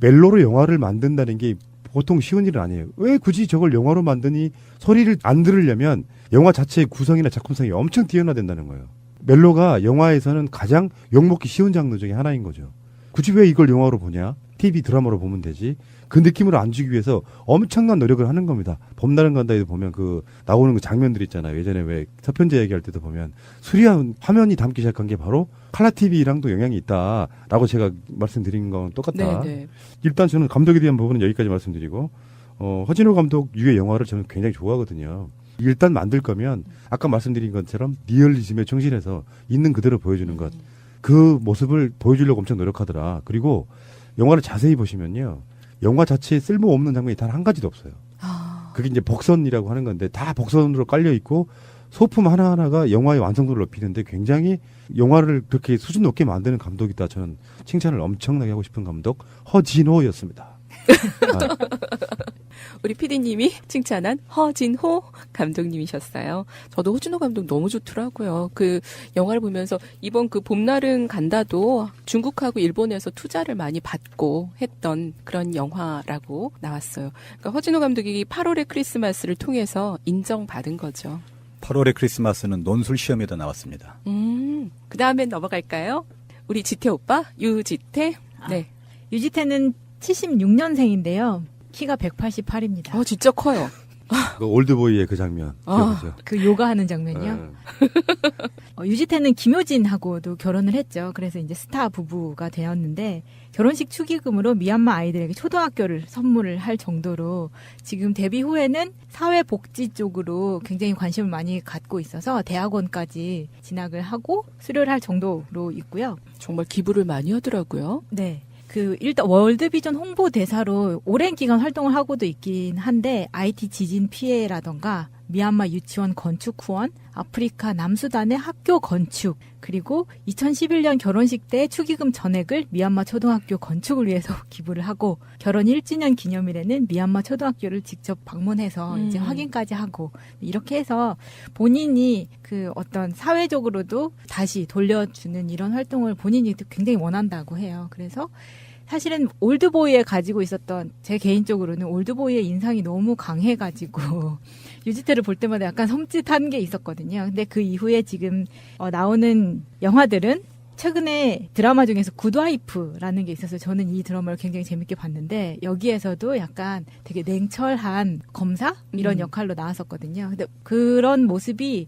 멜로로 영화를 만든다는 게 보통 쉬운 일은 아니에요. 왜 굳이 저걸 영화로 만드니 소리를 안 들으려면 영화 자체의 구성이나 작품성이 엄청 뛰어나된다는 거예요. 멜로가 영화에서는 가장 욕먹기 쉬운 장르 중에 하나인 거죠. 굳이 왜 이걸 영화로 보냐? TV 드라마로 보면 되지. 그 느낌을 안 주기 위해서 엄청난 노력을 하는 겁니다. 봄날은 간다에도 보면 그 나오는 그 장면들 있잖아요. 예전에 왜 서편제 얘기할 때도 보면 수리한 화면이 담기 시작한 게 바로 칼라 TV랑도 영향이 있다라고 제가 말씀드린 건 똑같다. 네네. 일단 저는 감독에 대한 부분은 여기까지 말씀드리고 허진호 감독 유의 영화를 저는 굉장히 좋아하거든요. 일단 만들 거면 아까 말씀드린 것처럼 리얼리즘에 충실해서 있는 그대로 보여주는 것. 그 모습을 보여주려고 엄청 노력하더라. 그리고 영화를 자세히 보시면요. 영화 자체에 쓸모없는 장면이 단 한 가지도 없어요. 그게 이제 복선이라고 하는 건데 다 복선으로 깔려 있고 소품 하나하나가 영화의 완성도를 높이는데 굉장히 영화를 그렇게 수준 높게 만드는 감독이다. 저는 칭찬을 엄청나게 하고 싶은 감독 허진호였습니다. 우리 PD님이 칭찬한 허진호 감독님이셨어요. 저도 허진호 감독 너무 좋더라고요. 그 영화를 보면서 이번 그 봄날은 간다도 중국하고 일본에서 투자를 많이 받고 했던 그런 영화라고 나왔어요. 그러니까 허진호 감독이 8월의 크리스마스를 통해서 인정받은 거죠. 8월의 크리스마스는 논술 시험에도 나왔습니다. 그 다음엔 넘어갈까요? 우리 지태 오빠, 유지태. 네. 유지태는 76년생인데요. 키가 188입니다. 진짜 커요. 그 올드보이의 그 장면 기억하죠? 그 요가하는 장면이요? 유지태는 김효진하고도 결혼을 했죠. 그래서 이제 스타 부부가 되었는데 결혼식 축의금으로 미얀마 아이들에게 초등학교를 선물을 할 정도로 지금 데뷔 후에는 사회복지 쪽으로 굉장히 관심을 많이 갖고 있어서 대학원까지 진학을 하고 수료를 할 정도로 있고요. 정말 기부를 많이 하더라고요. 네. 일단 월드비전 홍보대사로 오랜 기간 활동을 하고도 있긴 한데 IT 지진 피해라던가 미얀마 유치원 건축 후원, 아프리카 남수단의 학교 건축, 그리고 2011년 결혼식 때 축의금 전액을 미얀마 초등학교 건축을 위해서 기부를 하고, 결혼 1주년 기념일에는 미얀마 초등학교를 직접 방문해서 이제 확인까지 하고, 이렇게 해서 본인이 그 어떤 사회적으로도 다시 돌려주는 이런 활동을 본인이 굉장히 원한다고 해요. 그래서 사실은 올드보이에 가지고 있었던, 제 개인적으로는 올드보이의 인상이 너무 강해가지고 유지태를 볼 때마다 약간 섬찟한 게 있었거든요. 근데 그 이후에 지금 나오는 영화들은 최근에 드라마 중에서 굿와이프라는 게 있어서 저는 이 드라마를 굉장히 재밌게 봤는데, 여기에서도 약간 되게 냉철한 검사 이런 역할로 나왔었거든요. 근데 그런 모습이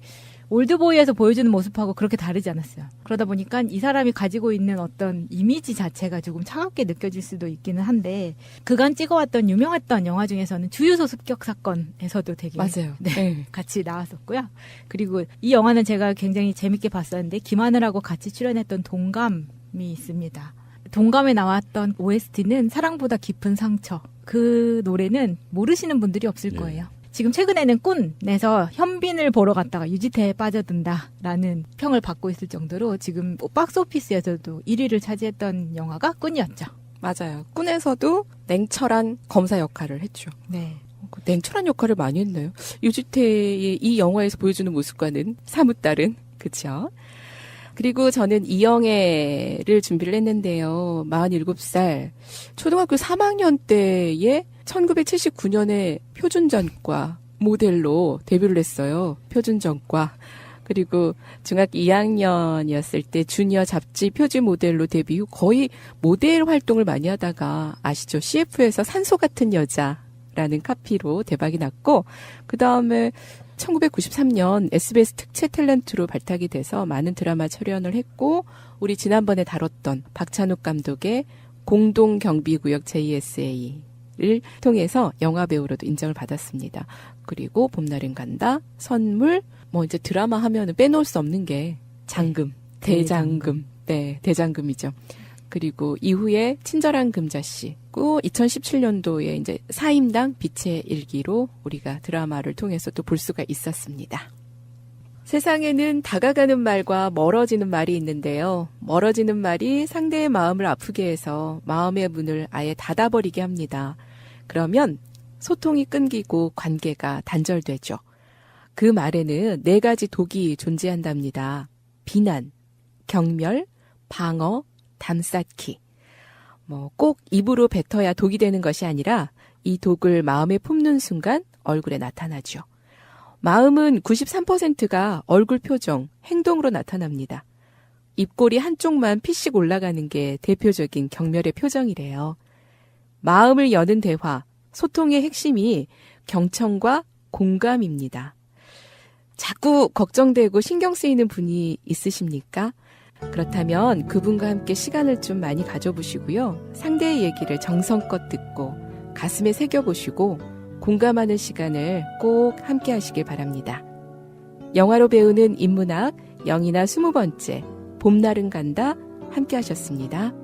올드보이에서 보여주는 모습하고 그렇게 다르지 않았어요. 그러다 보니까 이 사람이 가지고 있는 어떤 이미지 자체가 조금 차갑게 느껴질 수도 있기는 한데, 그간 찍어왔던 유명했던 영화 중에서는 주유소 습격 사건에서도 되게 맞아요. 네, 같이 나왔었고요. 그리고 이 영화는 제가 굉장히 재밌게 봤었는데, 김하늘하고 같이 출연했던 동감이 있습니다. 동감에 나왔던 OST는 사랑보다 깊은 상처. 그 노래는 모르시는 분들이 없을 거예요. 지금 최근에는 꾼에서 현빈을 보러 갔다가 유지태에 빠져든다라는 평을 받고 있을 정도로 지금 박스오피스에서도 1위를 차지했던 영화가 꾼이었죠. 맞아요. 꾼에서도 냉철한 검사 역할을 했죠. 네. 냉철한 역할을 많이 했나요? 유지태의 이 영화에서 보여주는 모습과는 사뭇 다른, 그렇죠? 그리고 저는 이영애를 준비를 했는데요. 47살, 초등학교 3학년 때에 1979년에 표준전과 모델로 데뷔를 했어요. 표준전과. 그리고 중학교 2학년이었을 때 주니어 잡지 표지 모델로 데뷔 후 거의 모델 활동을 많이 하다가, 아시죠? CF에서 산소 같은 여자라는 카피로 대박이 났고, 그 다음에 1993년 SBS 특채 탤런트로 발탁이 돼서 많은 드라마 출연을 했고, 우리 지난번에 다뤘던 박찬욱 감독의 공동경비구역 JSA를 통해서 영화배우로도 인정을 받았습니다. 그리고 봄날은 간다, 선물, 뭐 이제 드라마 하면은 빼놓을 수 없는 게 장금, 대장금. 네, 대장금이죠. 그리고 이후에 친절한 금자씨, 2017년도에 이제 사임당 빛의 일기로 우리가 드라마를 통해서 또 볼 수가 있었습니다. 세상에는 다가가는 말과 멀어지는 말이 있는데요. 멀어지는 말이 상대의 마음을 아프게 해서 마음의 문을 아예 닫아버리게 합니다. 그러면 소통이 끊기고 관계가 단절되죠. 그 말에는 4가지 독이 존재한답니다. 비난, 경멸, 방어, 담쌓기. 꼭 입으로 뱉어야 독이 되는 것이 아니라 이 독을 마음에 품는 순간 얼굴에 나타나죠. 마음은 93%가 얼굴 표정, 행동으로 나타납니다. 입꼬리 한쪽만 피씩 올라가는 게 대표적인 경멸의 표정이래요. 마음을 여는 대화, 소통의 핵심이 경청과 공감입니다. 자꾸 걱정되고 신경 쓰이는 분이 있으십니까? 그렇다면 그분과 함께 시간을 좀 많이 가져보시고요. 상대의 얘기를 정성껏 듣고 가슴에 새겨보시고 공감하는 시간을 꼭 함께 하시길 바랍니다. 영화로 배우는 인문학 영이나 20번째 봄날은 간다 함께 하셨습니다.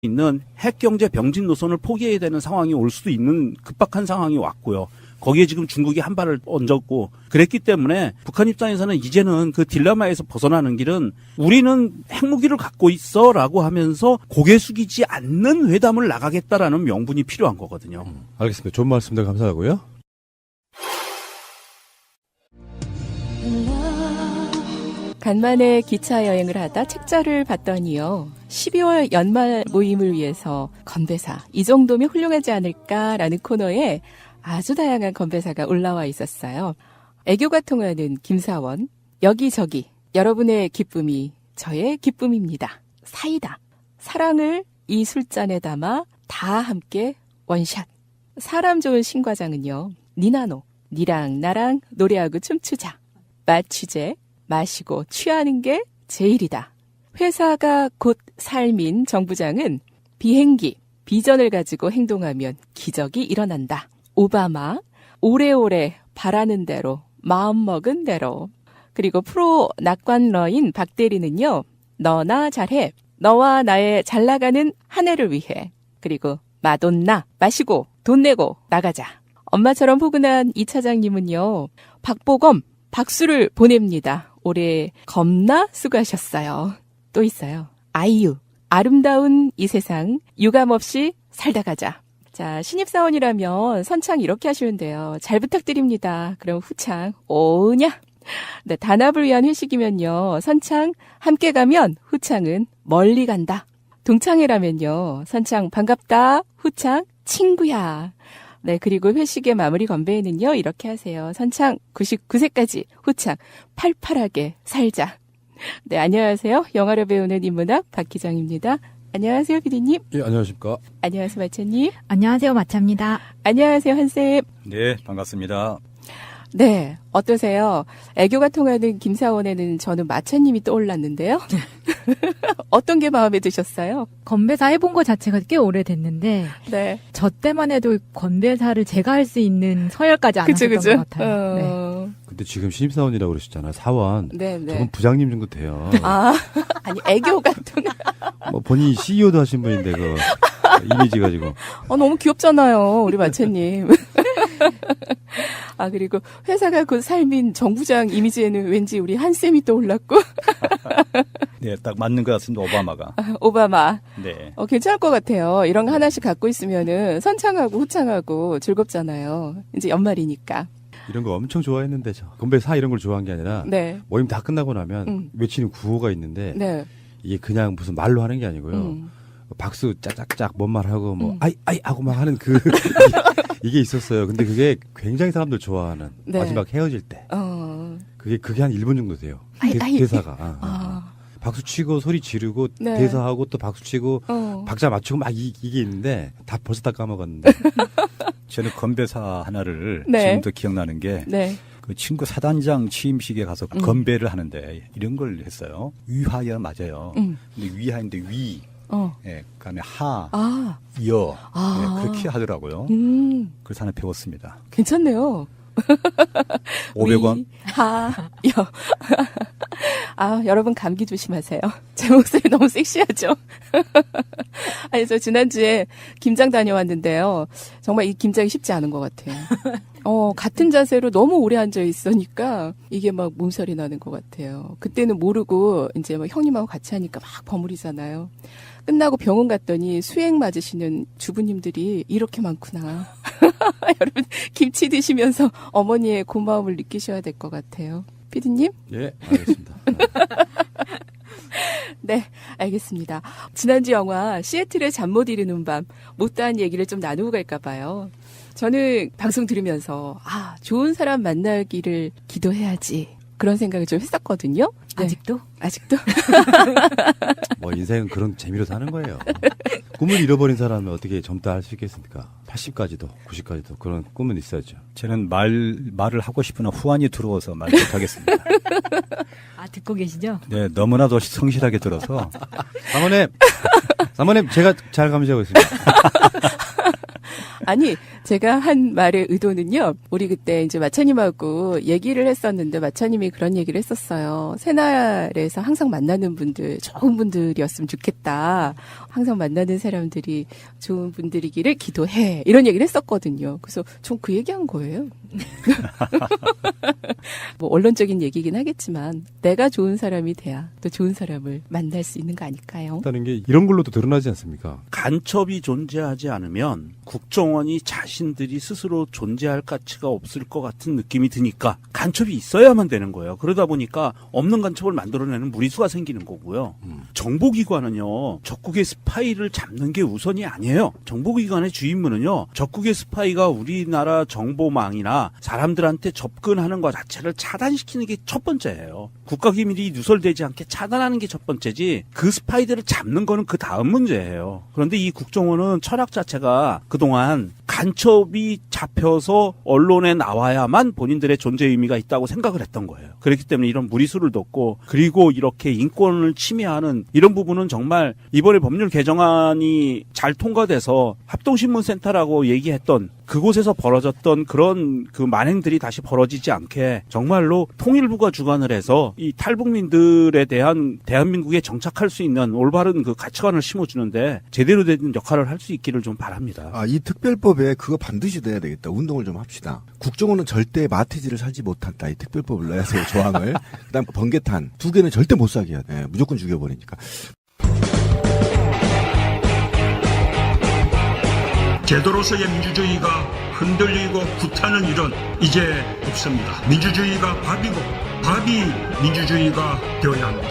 있는 핵경제 병진 노선을 포기해야 되는 상황이 올 수도 있는 급박한 상황이 왔고요. 거기에 지금 중국이 한 발을 얹었고 그랬기 때문에 북한 입장에서는 이제는 그 딜레마에서 벗어나는 길은 우리는 핵무기를 갖고 있어라고 하면서 고개 숙이지 않는 회담을 나가겠다라는 명분이 필요한 거거든요. 알겠습니다. 좋은 말씀들 감사하고요. 간만에 기차 여행을 하다 책자를 봤더니요. 12월 연말 모임을 위해서 건배사, 이 정도면 훌륭하지 않을까라는 코너에 아주 다양한 건배사가 올라와 있었어요. 애교가 통하는 김사원, 여기저기 여러분의 기쁨이 저의 기쁨입니다. 사이다. 사랑을 이 술잔에 담아 다 함께 원샷. 사람 좋은 신과장은요. 니나노, 니랑 나랑 노래하고 춤추자. 맛취제, 마시고 취하는 게 제일이다. 회사가 곧 삶인 정부장은 비행기, 비전을 가지고 행동하면 기적이 일어난다. 오바마, 오래오래 바라는 대로, 마음먹은 대로. 그리고 프로 낙관러인 박대리는요. 너나 잘해. 너와 나의 잘나가는 한 해를 위해. 그리고 마돈나, 마시고 돈 내고 나가자. 엄마처럼 포근한 이 차장님은요, 박보검 박수를 보냅니다. 올해 겁나 수고하셨어요. 또 있어요. 아이유, 아름다운 이 세상, 유감 없이 살다 가자. 자, 신입사원이라면 선창 이렇게 하시면 돼요. 잘 부탁드립니다. 그럼 후창, 오냐? 네, 단합을 위한 회식이면요, 선창 함께 가면 후창은 멀리 간다. 동창회라면요, 선창 반갑다, 후창 친구야. 네, 그리고 회식의 마무리 건배에는요, 이렇게 하세요. 선창 99세까지, 후창 팔팔하게 살자. 네, 안녕하세요. 영화를 배우는 인문학 박기정입니다. 안녕하세요, 피디님. 예, 안녕하십니까. 안녕하세요, 마차님. 안녕하세요, 마차입니다. 안녕하세요, 한쌤. 네, 반갑습니다. 네, 어떠세요? 애교가 통하는 김사원에는 저는 마차님이 떠올랐는데요. 어떤 게 마음에 드셨어요? 건배사 해본 거 자체가 꽤 오래됐는데, 네. 저 때만 해도 건배사를 제가 할 수 있는 서열까지 안 하셨던 것 같아요. 네. 근데 지금 신입사원이라고 그러셨잖아요. 사원. 네, 네. 저분 부장님 정도 돼요. 아, 아니, 애교가 통하. 뭐 본인이 CEO도 하신 분인데, 그 이미지가 지금. 너무 귀엽잖아요, 우리 마차님. 아, 그리고 회사가 곧 삶인 정부장 이미지에는 왠지 우리 한쌤이 떠올랐고. 네, 딱 맞는 것 같습니다. 오바마가. 오바마. 네. 괜찮을 것 같아요. 이런 거 하나씩 갖고 있으면은 선창하고 후창하고 즐겁잖아요. 이제 연말이니까. 이런 거 엄청 좋아했는데, 건배사 이런 걸 좋아한 게 아니라, 네. 모임 다 끝나고 나면 외치는 구호가 있는데, 네. 이게 그냥 무슨 말로 하는 게 아니고요. 박수 짝짝짝 뭔 말하고 뭐 아이 하고 막 하는 그 이게 있었어요. 근데 그게 굉장히 사람들 좋아하는 네. 마지막 헤어질 때 그게 한 1분 정도 돼요. 대사가 박수 치고 소리 지르고 네. 대사하고 또 박수 치고 박자 맞추고 막 이게 있는데 다 벌써 다 까먹었는데 저는 건배사 하나를 네. 지금도 기억나는 게 네. 그 친구 사단장 취임식에 가서 건배를 하는데 이런 걸 했어요. 위하여 맞아요. 근데 위하인데 위. 예, 그다음에 하, 여, 예, 그렇게 하더라고요. 그래서 하나 배웠습니다. 괜찮네요. 500원. 위, 하, 여. 아, 여러분 감기 조심하세요. 제 목소리 너무 섹시하죠? 아니, 저 지난주에 김장 다녀왔는데요. 정말 이 김장이 쉽지 않은 것 같아요. 같은 자세로 너무 오래 앉아 있으니까 이게 막 몸살이 나는 것 같아요. 그때는 모르고 이제 막 형님하고 같이 하니까 막 버무리잖아요. 끝나고 병원 갔더니 수행 맞으시는 주부님들이 이렇게 많구나. 여러분 김치 드시면서 어머니의 고마움을 느끼셔야 될 것 같아요. 피디님? 예, 알겠습니다. 네, 알겠습니다. 지난주 영화 시애틀의 잠 못 이루는 밤 못다한 얘기를 좀 나누고 갈까 봐요. 저는 방송 들으면서 좋은 사람 만나기를 기도해야지 그런 생각을 좀 했었거든요. 네. 아직도? 뭐 인생은 그런 재미로 사는 거예요. 꿈을 잃어버린 사람은 어떻게 젊다 할 수 있겠습니까? 80까지도 90까지도 그런 꿈은 있어야죠. 저는 말을 하고 싶으나 후환이 들어와서 말 못하겠습니다. 듣고 계시죠? 네, 너무나도 성실하게 들어서. 사모님 제가 잘 감시하고 있습니다. 아니, 제가 한 말의 의도는요, 우리 그때 이제 마차님하고 얘기를 했었는데, 마차님이 그런 얘기를 했었어요. 새날에서 항상 만나는 분들, 좋은 분들이었으면 좋겠다. 항상 만나는 사람들이 좋은 분들이기를 기도해. 이런 얘기를 했었거든요. 그래서 전 그 얘기한 거예요. 뭐, 언론적인 얘기긴 하겠지만, 내가 좋은 사람이 돼야 또 좋은 사람을 만날 수 있는 거 아닐까요? 다는 게 이런 걸로도 드러나지 않습니까? 간첩이 존재하지 않으면 국정원이 자신들이 스스로 존재할 가치가 없을 것 같은 느낌이 드니까 간첩이 있어야만 되는 거예요. 그러다 보니까 없는 간첩을 만들어내는 무리수가 생기는 거고요. 정보기관은요, 적국의 스파이를 잡는 게 우선이 아니에요. 정보기관의 주임무는요, 적국의 스파이가 우리나라 정보망이나 사람들한테 접근하는 것 자체를 차단시키는 게 첫 번째예요. 국가기밀이 누설되지 않게 차단하는 게 첫 번째지, 그 스파이들을 잡는 거는 그 다음 문제예요. 그런데 이 국정원은 철학 자체가 그동안 간첩이 잡혀서 언론에 나와야만 본인들의 존재 의미가 있다고 생각을 했던 거예요. 그렇기 때문에 이런 무리수를 뒀고, 그리고 이렇게 인권을 침해하는 이런 부분은 정말 이번에 법률 개정안이 잘 통과돼서 합동신문센터라고 얘기했던 그곳에서 벌어졌던 그런 그 만행들이 다시 벌어지지 않게 정말로 통일부가 주관을 해서 이 탈북민들에 대한 대한민국에 정착할 수 있는 올바른 그 가치관을 심어주는데 제대로 된 역할을 할 수 있기를 좀 바랍니다. 이 특별법에 그거 반드시 넣어야 되겠다. 운동을 좀 합시다. 국정원은 절대 마태지를 살지 못한다. 이 특별법을 넣어야 돼요. 조항을. 그다음 번개탄 2개는 절대 못 사게 해야 돼. 무조건 죽여버리니까. 제도로서의 민주주의가 흔들리고 구타는 일은 이제 없습니다. 민주주의가 밥이고 밥이 민주주의가 되어야 합니다.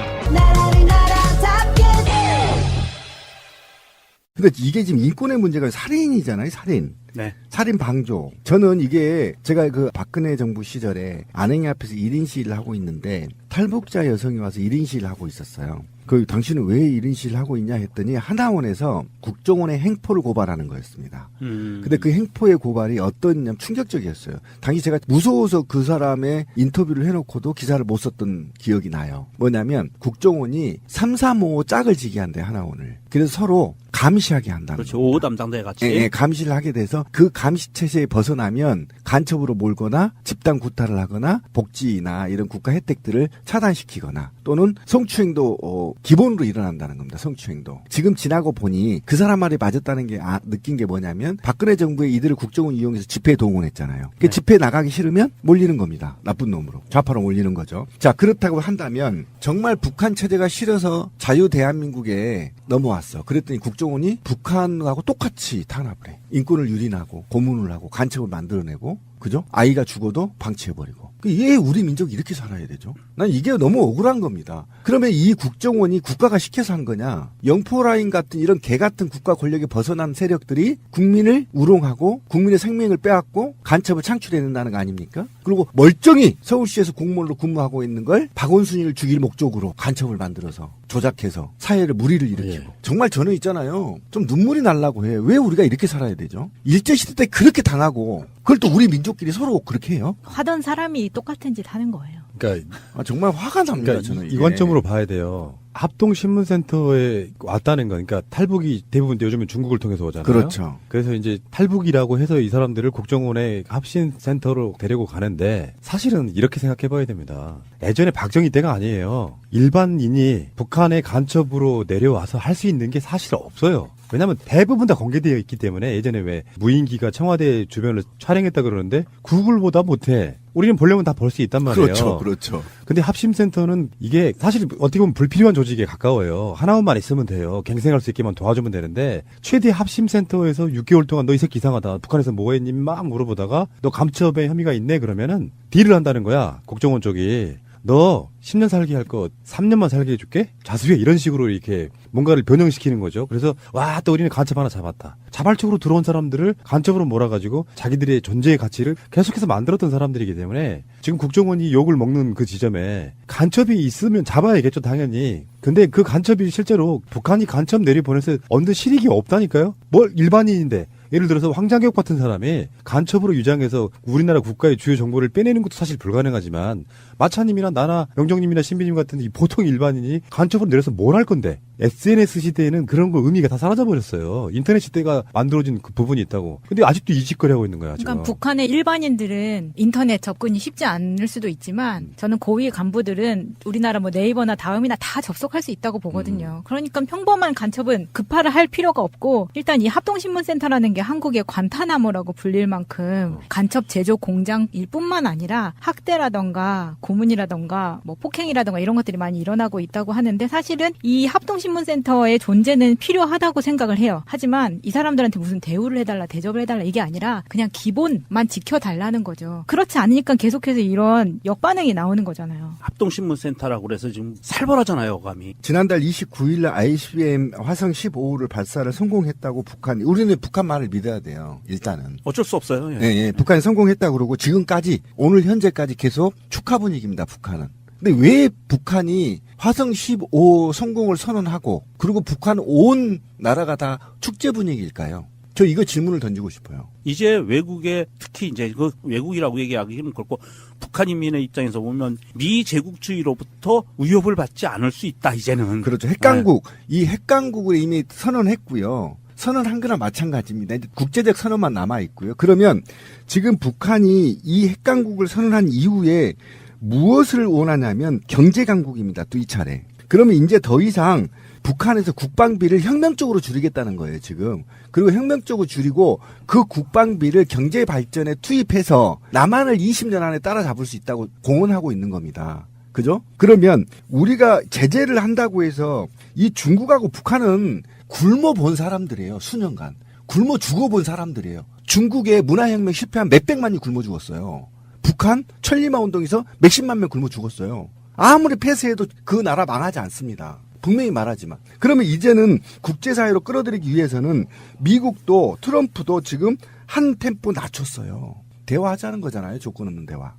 근데 이게 지금 인권의 문제가 살인이잖아요, 살인. 네. 살인 방조. 저는 이게 제가 그 박근혜 정부 시절에 안행이 앞에서 1인 시위를 하고 있는데 탈북자 여성이 와서 1인 시위를 하고 있었어요. 당신은 왜 1인 시위를 하고 있냐 했더니 하나원에서 국정원의 행포를 고발하는 거였습니다. 근데 그 행포의 고발이 어떠냐면 충격적이었어요. 당시 제가 무서워서 그 사람의 인터뷰를 해놓고도 기사를 못 썼던 기억이 나요. 뭐냐면 국정원이 335 짝을 지게 한대요, 하나원을. 그래서 서로 감시하게 한다는 그렇죠. 겁니다. 5호 담당대 같이. 예, 감시를 하게 돼서 그 감시 체제에 벗어나면 간첩으로 몰거나 집단 구타를 하거나 복지나 이런 국가 혜택들을 차단시키거나 또는 성추행도 기본으로 일어난다는 겁니다. 성추행도. 지금 지나고 보니 그 사람 말이 맞았다는 게 느낀 게 뭐냐면 박근혜 정부에 이들을 국정원 이용해서 집회에 동원했잖아요. 그 집회에 나가기 싫으면 몰리는 겁니다. 나쁜 놈으로. 좌파로 몰리는 거죠. 자, 그렇다고 한다면 정말 북한 체제가 싫어서 자유 대한민국에 넘어왔어. 그랬더니 국정원이 북한하고 똑같이 탄압을 해. 인권을 유린하고 고문을 하고 간첩을 만들어내고 그죠? 아이가 죽어도 방치해버리고. 왜 우리 민족이 이렇게 살아야 되죠? 난 이게 너무 억울한 겁니다. 그러면 이 국정원이 국가가 시켜서 한 거냐? 영포라인 같은 이런 개 같은 국가 권력에 벗어난 세력들이 국민을 우롱하고 국민의 생명을 빼앗고 간첩을 창출해낸다는 거 아닙니까? 그리고 멀쩡히 서울시에서 공무원으로 근무하고 있는 걸 박원순이를 죽일 목적으로 간첩을 만들어서 조작해서 사회를 무리를 일으키고. 정말 저는 있잖아요. 좀 눈물이 나려고 해. 왜 우리가 이렇게 살아야 되죠? 일제시대 때 그렇게 당하고 그걸 또 우리 민족끼리 서로 그렇게 해요? 하던 사람이 똑같은 짓 하는 거예요. 그러니까 정말 화가 납니다. 그러니까 저는 이 관점으로 봐야 돼요. 합동신문센터에 왔다는 거, 그러니까 탈북이 대부분 요즘은 중국을 통해서 오잖아요. 그렇죠. 그래서 이제 탈북이라고 해서 이 사람들을 국정원의 합신센터로 데리고 가는데 사실은 이렇게 생각해봐야 됩니다. 예전에 박정희 때가 아니에요. 일반인이 북한의 간첩으로 내려와서 할 수 있는 게 사실 없어요. 왜냐하면 대부분 다 공개되어 있기 때문에 예전에 왜 무인기가 청와대 주변을 촬영했다 그러는데 구글보다 못해. 우리는 보려면 다 볼 수 있단 말이에요. 그렇죠, 그렇죠. 근데 합심센터는 이게 사실 어떻게 보면 불필요한 조직에 가까워요. 하나만 있으면 돼요. 갱생할 수 있게만 도와주면 되는데 최대 합심센터에서 6개월 동안 너 이 새끼 이상하다. 북한에서 뭐 했니? 막 물어보다가 너 감첩에 혐의가 있네 그러면은 딜을 한다는 거야. 국정원 쪽이. 너 10년 살게 할 거 3년만 살게 해줄게? 자수해. 이런 식으로 이렇게 뭔가를 변형시키는 거죠. 그래서 와, 또 우리는 간첩 하나 잡았다. 자발적으로 들어온 사람들을 간첩으로 몰아가지고 자기들의 존재의 가치를 계속해서 만들었던 사람들이기 때문에 지금 국정원이 욕을 먹는 그 지점에 간첩이 있으면 잡아야겠죠, 당연히. 근데 그 간첩이 실제로 북한이 간첩 내려보내서 얻는 실익이 없다니까요? 뭘 일반인인데. 예를 들어서 황장혁 같은 사람이 간첩으로 유장해서 우리나라 국가의 주요 정보를 빼내는 것도 사실 불가능하지만 마차님이나 나나 영정님이나 신비님 같은 이 보통 일반인이 간첩으로 내려서 뭘 할 건데 SNS 시대에는 그런 거 의미가 다 사라져버렸어요. 인터넷 시대가 만들어진 그 부분이 있다고. 근데 아직도 이 짓거리 하고 있는 거야. 지금. 그러니까 북한의 일반인들은 인터넷 접근이 쉽지 않을 수도 있지만 저는 고위 간부들은 우리나라 뭐 네이버나 다음이나 다 접속할 수 있다고 보거든요. 그러니까 평범한 간첩은 급파를 할 필요가 없고 일단 이 합동신문센터라는 게 한국의 관타나모라고 불릴 만큼 간첩 제조 공장일 뿐만 아니라 학대라던가 고문이라던가 뭐 폭행이라던가 이런 것들이 많이 일어나고 있다고 하는데 사실은 이 합동신문센터의 존재는 필요하다고 생각을 해요. 하지만 이 사람들한테 무슨 대우를 해달라 대접을 해달라 이게 아니라 그냥 기본만 지켜달라는 거죠. 그렇지 않으니까 계속해서 이런 역반응이 나오는 거잖아요. 합동신문센터라고 그래서 지금 살벌하잖아요, 감이. 지난달 29일 ICBM 화성 15호를 발사를 성공했다고 우리는 북한 말을 믿어야 돼요. 일단은. 어쩔 수 없어요. 예. 예, 북한이 성공했다고 그러고 지금까지 오늘 현재까지 계속 축하 분위기입니다. 북한은. 근데 왜 북한이 화성 15 성공을 선언하고 그리고 북한 온 나라가 다 축제 분위기일까요? 저 이거 질문을 던지고 싶어요. 이제 외국에 특히 이제 그 외국이라고 얘기하기는 그렇고 북한 인민의 입장에서 보면 미 제국주의로부터 위협을 받지 않을 수 있다 이제는. 그렇죠. 핵강국 이 핵강국을 이미 선언했고요. 선언한 거나 마찬가지입니다. 이제 국제적 선언만 남아 있고요. 그러면 지금 북한이 이 핵강국을 선언한 이후에 무엇을 원하냐면 경제 강국입니다. 또 이 차례. 그러면 이제 더 이상 북한에서 국방비를 혁명적으로 줄이겠다는 거예요, 지금. 그리고 혁명적으로 줄이고 그 국방비를 경제 발전에 투입해서 남한을 20년 안에 따라잡을 수 있다고 공언하고 있는 겁니다. 그죠? 그러면 우리가 제재를 한다고 해서 이 중국하고 북한은 굶어 본 사람들이에요, 수년간. 굶어 죽어본 사람들이에요. 중국의 문화혁명 실패한 몇백만이 굶어 죽었어요. 북한 천리마 운동에서 몇십만 명 굶어 죽었어요. 아무리 폐쇄해도 그 나라 망하지 않습니다. 분명히 말하지만. 그러면 이제는 국제사회로 끌어들이기 위해서는 미국도 트럼프도 지금 한 템포 낮췄어요. 대화하자는 거잖아요. 조건 없는 대화.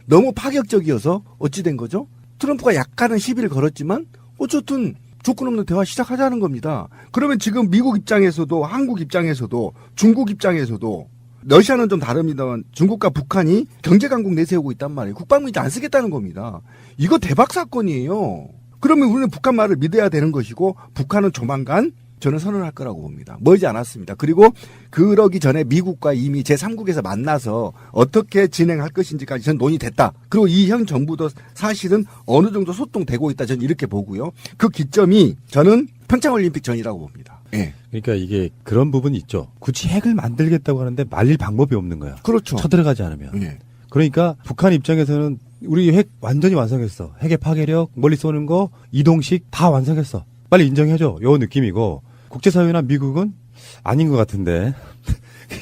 너무 파격적이어서 어찌 된 거죠? 트럼프가 약간은 시비를 걸었지만 어쨌든 조건 없는 대화 시작하자는 겁니다. 그러면 지금 미국 입장에서도 한국 입장에서도 중국 입장에서도 러시아는 좀 다릅니다만 중국과 북한이 경제강국 내세우고 있단 말이에요. 국방비 안 쓰겠다는 겁니다. 이거 대박 사건이에요. 그러면 우리는 북한 말을 믿어야 되는 것이고 북한은 조만간 저는 선언할 거라고 봅니다. 멀지 않았습니다. 그리고 그러기 전에 미국과 이미 제3국에서 만나서 어떻게 진행할 것인지까지 전 논의됐다. 그리고 이 현 정부도 사실은 어느 정도 소통되고 있다. 저는 이렇게 보고요. 그 기점이 저는 평창올림픽 전이라고 봅니다. 예. 그러니까 이게 그런 부분이 있죠. 굳이 핵을 만들겠다고 하는데 말릴 방법이 없는 거야. 그렇죠. 쳐들어가지 않으면. 예. 그러니까 북한 입장에서는 우리 핵 완전히 완성했어. 핵의 파괴력, 멀리 쏘는 거, 이동식 다 완성했어. 빨리 인정해줘. 요 느낌이고 국제사회나 미국은 아닌 것 같은데.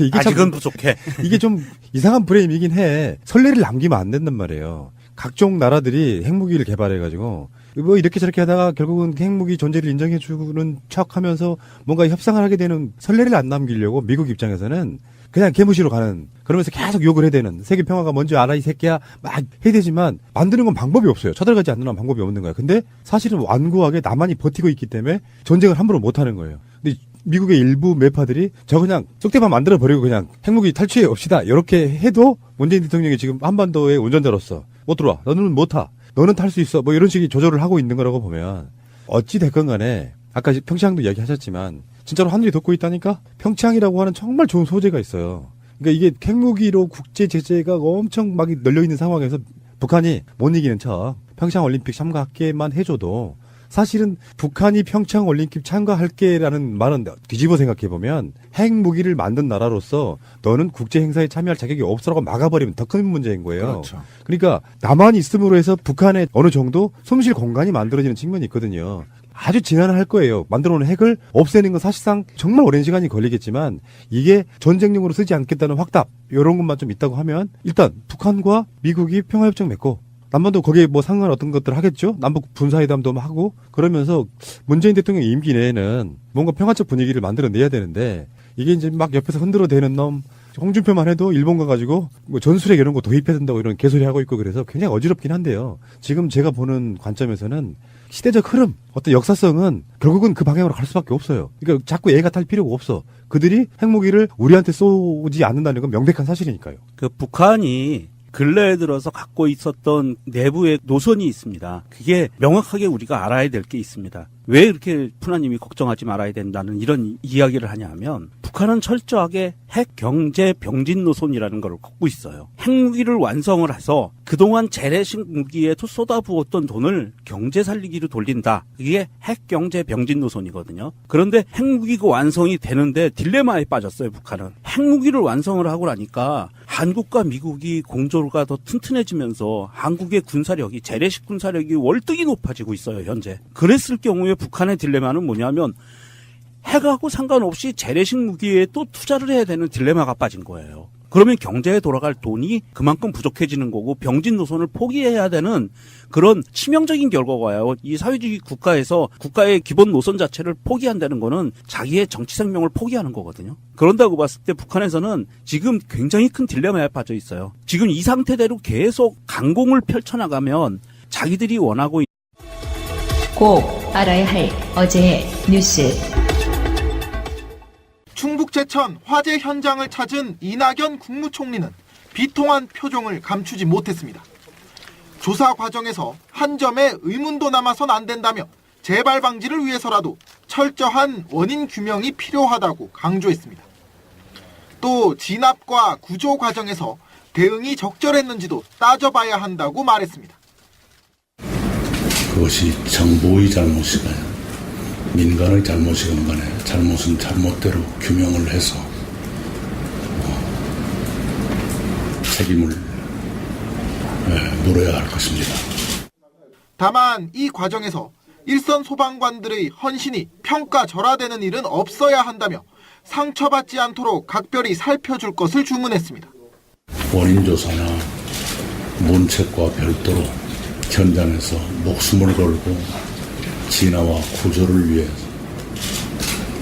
이게 아직은 부족해. 이게 좀 이상한 프레임이긴 해. 선례를 남기면 안 된단 말이에요. 각종 나라들이 핵무기를 개발해가지고 뭐 이렇게 저렇게 하다가 결국은 핵무기 존재를 인정해주는 척하면서 뭔가 협상을 하게 되는 선례를 안 남기려고 미국 입장에서는 그냥 개무시로 가는, 그러면서 계속 욕을 해야 되는, 세계 평화가 뭔지 알아 이 새끼야 막 해야 되지만 만드는 건 방법이 없어요. 쳐들어가지 않는 건 방법이 없는 거야. 근데 사실은 완고하게 남한이 버티고 있기 때문에 전쟁을 함부로 못 하는 거예요. 근데 미국의 일부 매파들이 저 그냥 쏙대만 만들어 버리고 그냥 핵무기 탈취해 옵시다 이렇게 해도 문재인 대통령이 지금 한반도의 운전자로서 못 들어와, 너는 못 타, 너는 탈 수 있어, 뭐 이런 식의 조절을 하고 있는 거라고 보면 어찌 됐건 간에 아까 평창도 이야기하셨지만 진짜로 하늘이 덮고 있다니까. 평창이라고 하는 정말 좋은 소재가 있어요. 그러니까 이게 핵무기로 국제 제재가 엄청 막 널려 있는 상황에서 북한이 못 이기는 척 평창 올림픽 참가하게만 해줘도 사실은 북한이 평창 올림픽 참가할게라는 말은 뒤집어 생각해 보면 핵무기를 만든 나라로서 너는 국제 행사에 참여할 자격이 없어라고 막아버리면 더 큰 문제인 거예요. 그렇죠. 그러니까 남한이 있음으로 해서 북한에 어느 정도 숨쉴 공간이 만들어지는 측면이 있거든요. 아주 지난할 거예요. 만들어놓은 핵을 없애는 건 사실상 정말 오랜 시간이 걸리겠지만 이게 전쟁용으로 쓰지 않겠다는 확답 이런 것만 좀 있다고 하면 일단 북한과 미국이 평화협정 맺고 남반도 거기에 뭐 상관 어떤 것들 하겠죠. 남북 군사회담도 하고 그러면서 문재인 대통령 임기 내에는 뭔가 평화적 분위기를 만들어내야 되는데 이게 이제 막 옆에서 흔들어대는 놈 홍준표만 해도 일본 가가지고 뭐 전술핵 이런 거 도입해야 된다고 이런 개소리 하고 있고 그래서 굉장히 어지럽긴 한데요. 지금 제가 보는 관점에서는 시대적 흐름, 어떤 역사성은 결국은 그 방향으로 갈 수밖에 없어요. 그러니까 자꾸 애가 탈 필요가 없어. 그들이 핵무기를 우리한테 쏘지 않는다는 건 명백한 사실이니까요. 그 북한이 근래에 들어서 갖고 있었던 내부의 노선이 있습니다. 그게 명확하게 우리가 알아야 될 게 있습니다. 왜 이렇게 푸나님이 걱정하지 말아야 된다는 이런 이야기를 하냐면 북한은 철저하게 핵 경제 병진 노선이라는 걸 갖고 있어요. 핵무기를 완성을 해서 그동안 재래식 무기에 쏟아부었던 돈을 경제 살리기로 돌린다. 이게 핵 경제 병진 노선이거든요. 그런데 핵무기가 완성이 되는데 딜레마에 빠졌어요. 북한은. 핵무기를 완성을 하고 나니까 한국과 미국이 공조가 더 튼튼해지면서 한국의 군사력이 재래식 군사력이 월등히 높아지고 있어요. 현재. 그랬을 경우에 북한의 딜레마는 뭐냐면 핵하고 상관없이 재래식 무기에 또 투자를 해야 되는 딜레마가 빠진 거예요. 그러면 경제에 돌아갈 돈이 그만큼 부족해지는 거고 병진 노선을 포기해야 되는 그런 치명적인 결과가 와요. 이 사회주의 국가에서 국가의 기본 노선 자체를 포기한다는 거는 자기의 정치 생명을 포기하는 거거든요. 그런다고 봤을 때 북한에서는 지금 굉장히 큰 딜레마에 빠져 있어요. 지금 이 상태대로 계속 강공을 펼쳐나가면 자기들이 원하고 꼭 알아야 할 어제의 뉴스. 충북 제천 화재 현장을 찾은 이낙연 국무총리는 비통한 표정을 감추지 못했습니다. 조사 과정에서 한 점의 의문도 남아선 안 된다며 재발 방지를 위해서라도 철저한 원인 규명이 필요하다고 강조했습니다. 또 진압과 구조 과정에서 대응이 적절했는지도 따져봐야 한다고 말했습니다. 그것이 정부의 잘못이건 민간의 잘못이건 간에 잘못은 잘못대로 규명을 해서 책임을 물어야 할 것입니다. 다만 이 과정에서 일선 소방관들의 헌신이 평가절하되는 일은 없어야 한다며 상처받지 않도록 각별히 살펴줄 것을 주문했습니다. 원인조사나 문책과 별도로 현장에서 목숨을 걸고 진화와 구조를 위해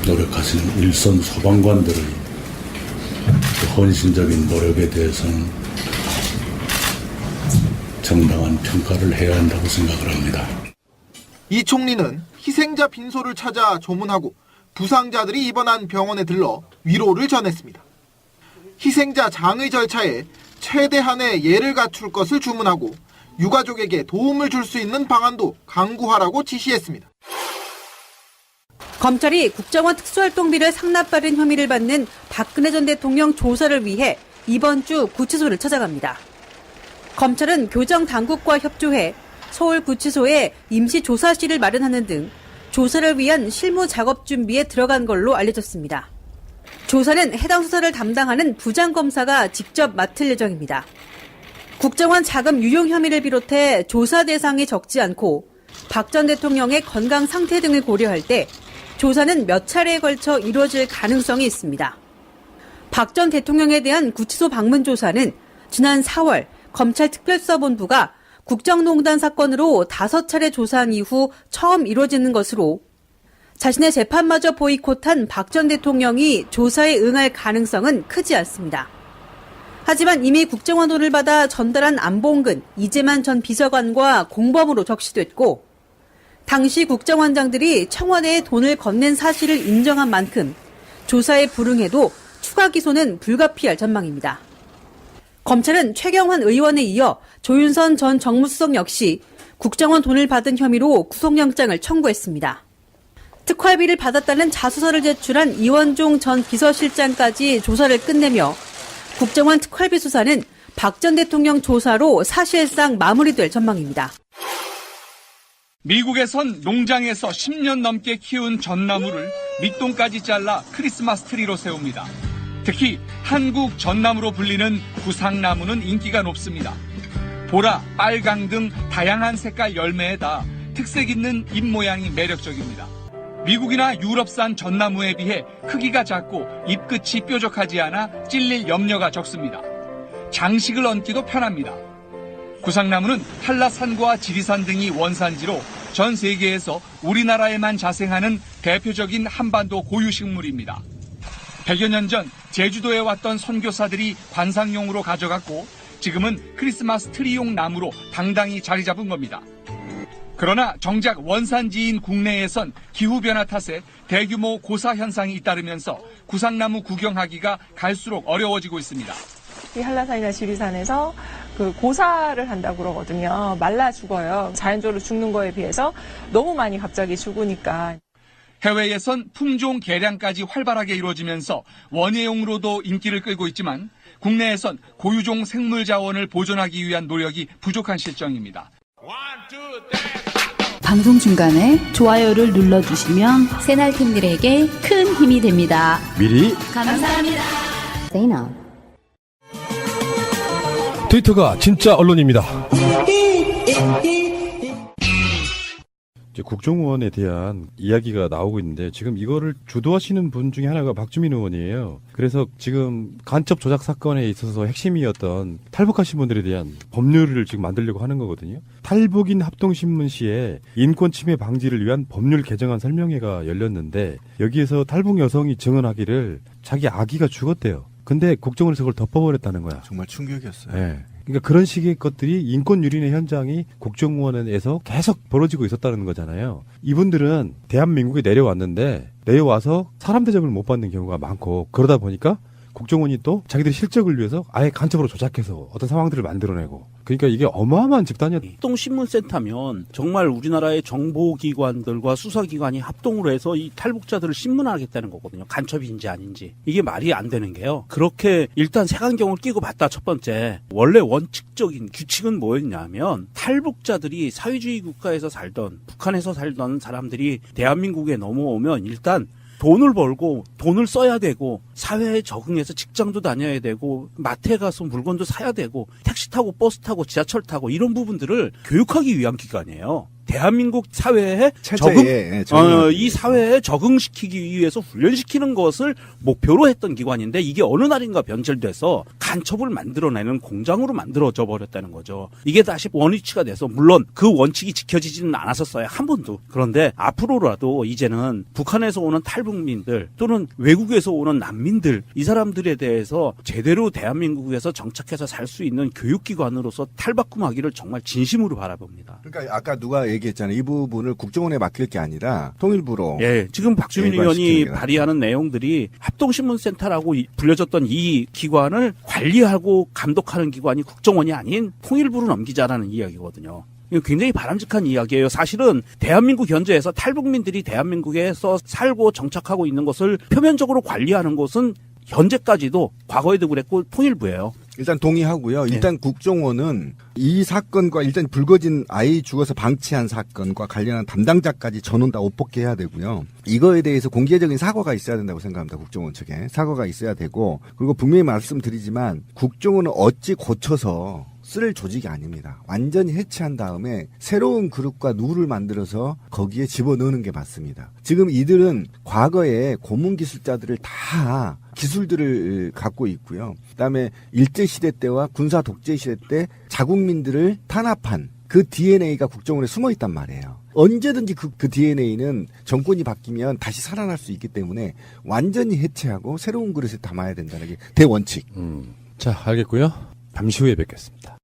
노력하시는 일선 소방관들의 헌신적인 노력에 대해서는 정당한 평가를 해야 한다고 생각을 합니다. 이 총리는 희생자 빈소를 찾아 조문하고 부상자들이 입원한 병원에 들러 위로를 전했습니다. 희생자 장의 절차에 최대한의 예를 갖출 것을 주문하고 유가족에게 도움을 줄 수 있는 방안도 강구하라고 지시했습니다. 검찰이 국정원 특수활동비를 상납받은 혐의를 받는 박근혜 전 대통령 조사를 위해 이번 주 구치소를 찾아갑니다. 검찰은 교정 당국과 협조해 서울구치소에 임시조사실을 마련하는 등 조사를 위한 실무 작업 준비에 들어간 걸로 알려졌습니다. 조사는 해당 수사를 담당하는 부장검사가 직접 맡을 예정입니다. 국정원 자금 유용 혐의를 비롯해 조사 대상이 적지 않고 박 전 대통령의 건강 상태 등을 고려할 때 조사는 몇 차례에 걸쳐 이루어질 가능성이 있습니다. 박 전 대통령에 대한 구치소 방문 조사는 지난 4월 검찰 특별수사본부가 국정농단 사건으로 5차례 조사한 이후 처음 이루어지는 것으로 자신의 재판마저 보이콧한 박 전 대통령이 조사에 응할 가능성은 크지 않습니다. 하지만 이미 국정원 돈을 받아 전달한 안봉근, 이재만 전 비서관과 공범으로 적시됐고 당시 국정원장들이 청와대에 돈을 건넨 사실을 인정한 만큼 조사에 불응해도 추가 기소는 불가피할 전망입니다. 검찰은 최경환 의원에 이어 조윤선 전 정무수석 역시 국정원 돈을 받은 혐의로 구속영장을 청구했습니다. 특활비를 받았다는 자수서를 제출한 이원종 전 비서실장까지 조사를 끝내며 국정원 특활비 수사는 박 전 대통령 조사로 사실상 마무리될 전망입니다. 미국에선 농장에서 10년 넘게 키운 전나무를 밑동까지 잘라 크리스마스 트리로 세웁니다. 특히 한국 전나무로 불리는 구상나무는 인기가 높습니다. 보라, 빨강 등 다양한 색깔 열매에다 특색 있는 잎 모양이 매력적입니다. 미국이나 유럽산 전나무에 비해 크기가 작고 잎끝이 뾰족하지 않아 찔릴 염려가 적습니다. 장식을 얹기도 편합니다. 구상나무는 한라산과 지리산 등이 원산지로 전 세계에서 우리나라에만 자생하는 대표적인 한반도 고유식물입니다. 100여 년 전 제주도에 왔던 선교사들이 관상용으로 가져갔고 지금은 크리스마스 트리용 나무로 당당히 자리 잡은 겁니다. 그러나 정작 원산지인 국내에선 기후변화 탓에 대규모 고사 현상이 잇따르면서 구상나무 구경하기가 갈수록 어려워지고 있습니다. 이 한라산이나 지리산에서 그 고사를 한다고 그러거든요. 말라 죽어요. 자연적으로 죽는 거에 비해서 너무 많이 갑자기 죽으니까. 해외에선 품종 개량까지 활발하게 이루어지면서 원예용으로도 인기를 끌고 있지만 국내에선 고유종 생물 자원을 보존하기 위한 노력이 부족한 실정입니다. 방송 중간에 좋아요를 눌러주시면 새날팀들에게 큰 힘이 됩니다. 미리 감사합니다. 트위터가 진짜 언론입니다. 이제 국정원에 대한 이야기가 나오고 있는데 지금 이거를 주도하시는 분 중에 하나가 박주민 의원이에요. 그래서 지금 간첩 조작 사건에 있어서 핵심이었던 탈북하신 분들에 대한 법률을 지금 만들려고 하는 거거든요. 탈북인 합동신문 시에 인권 침해 방지를 위한 법률 개정안 설명회가 열렸는데 여기에서 탈북 여성이 증언하기를 자기 아기가 죽었대요. 근데 국정원에서 그걸 덮어버렸다는 거야. 정말 충격이었어요. 네. 그러니까 그런 식의 것들이 인권 유린의 현장이 국정원에서 계속 벌어지고 있었다는 거잖아요. 이분들은 대한민국에 내려왔는데 내려와서 사람 대접을 못 받는 경우가 많고 그러다 보니까 국정원이 또 자기들의 실적을 위해서 아예 간첩으로 조작해서 어떤 상황들을 만들어내고 그러니까 이게 어마어마한 집단이야. 합동신문센터면 정말 우리나라의 정보기관들과 수사기관이 합동으로 해서 이 탈북자들을 신문하겠다는 거거든요. 간첩인지 아닌지. 이게 말이 안 되는 게요. 그렇게 일단 색안경을 끼고 봤다, 첫 번째. 원래 원칙적인 규칙은 뭐였냐면 탈북자들이 사회주의 국가에서 살던, 북한에서 살던 사람들이 대한민국에 넘어오면 일단 돈을 벌고 돈을 써야 되고 사회에 적응해서 직장도 다녀야 되고 마트에 가서 물건도 사야 되고 택시 타고 버스 타고 지하철 타고 이런 부분들을 교육하기 위한 기관이에요. 대한민국 사회에 이 사회에 적응시키기 위해서 훈련시키는 것을 목표로 했던 기관인데 이게 어느 날인가 변절돼서 간첩을 만들어내는 공장으로 만들어져 버렸다는 거죠. 이게 다시 원위치가 돼서 물론 그 원칙이 지켜지지는 않았었어요. 한 번도. 그런데 앞으로라도 이제는 북한에서 오는 탈북민들 또는 외국에서 오는 난민들 이 사람들에 대해서 제대로 대한민국에서 정착해서 살 수 있는 교육기관으로서 탈바꿈하기를 정말 진심으로 바라봅니다. 그러니까 아까 누가 얘기했잖아요. 이 부분을 국정원에 맡길 게 아니라 통일부로. 예, 지금 박주민 의원이 발의하는 내용들이 합동신문센터라고 불려졌던 이 기관을 관리하고 감독하는 기관이 국정원이 아닌 통일부로 넘기자라는 이야기거든요. 이거 굉장히 바람직한 이야기예요. 사실은 대한민국 현재에서 탈북민들이 대한민국에서 살고 정착하고 있는 것을 표면적으로 관리하는 것은 현재까지도 과거에도 그랬고 통일부예요. 일단 동의하고요. 일단 국정원은 이 사건과 일단 불거진 아이 죽어서 방치한 사건과 관련한 담당자까지 전원 다 옷벗게 해야 되고요. 이거에 대해서 공개적인 사과가 있어야 된다고 생각합니다. 국정원 측에. 사과가 있어야 되고 그리고 분명히 말씀드리지만 국정원은 어찌 고쳐서 쓸 조직이 아닙니다. 완전히 해체한 다음에 새로운 그룹과 누를 만들어서 거기에 집어넣는 게 맞습니다. 지금 이들은 과거에 고문기술자들을 다 기술들을 갖고 있고요. 그다음에 일제시대 때와 군사 독재시대 때 자국민들을 탄압한 그 DNA가 국정원에 숨어 있단 말이에요. 언제든지 그 DNA는 정권이 바뀌면 다시 살아날 수 있기 때문에 완전히 해체하고 새로운 그릇에 담아야 된다는 게 대원칙. 자, 알겠고요. 잠시 후에 뵙겠습니다.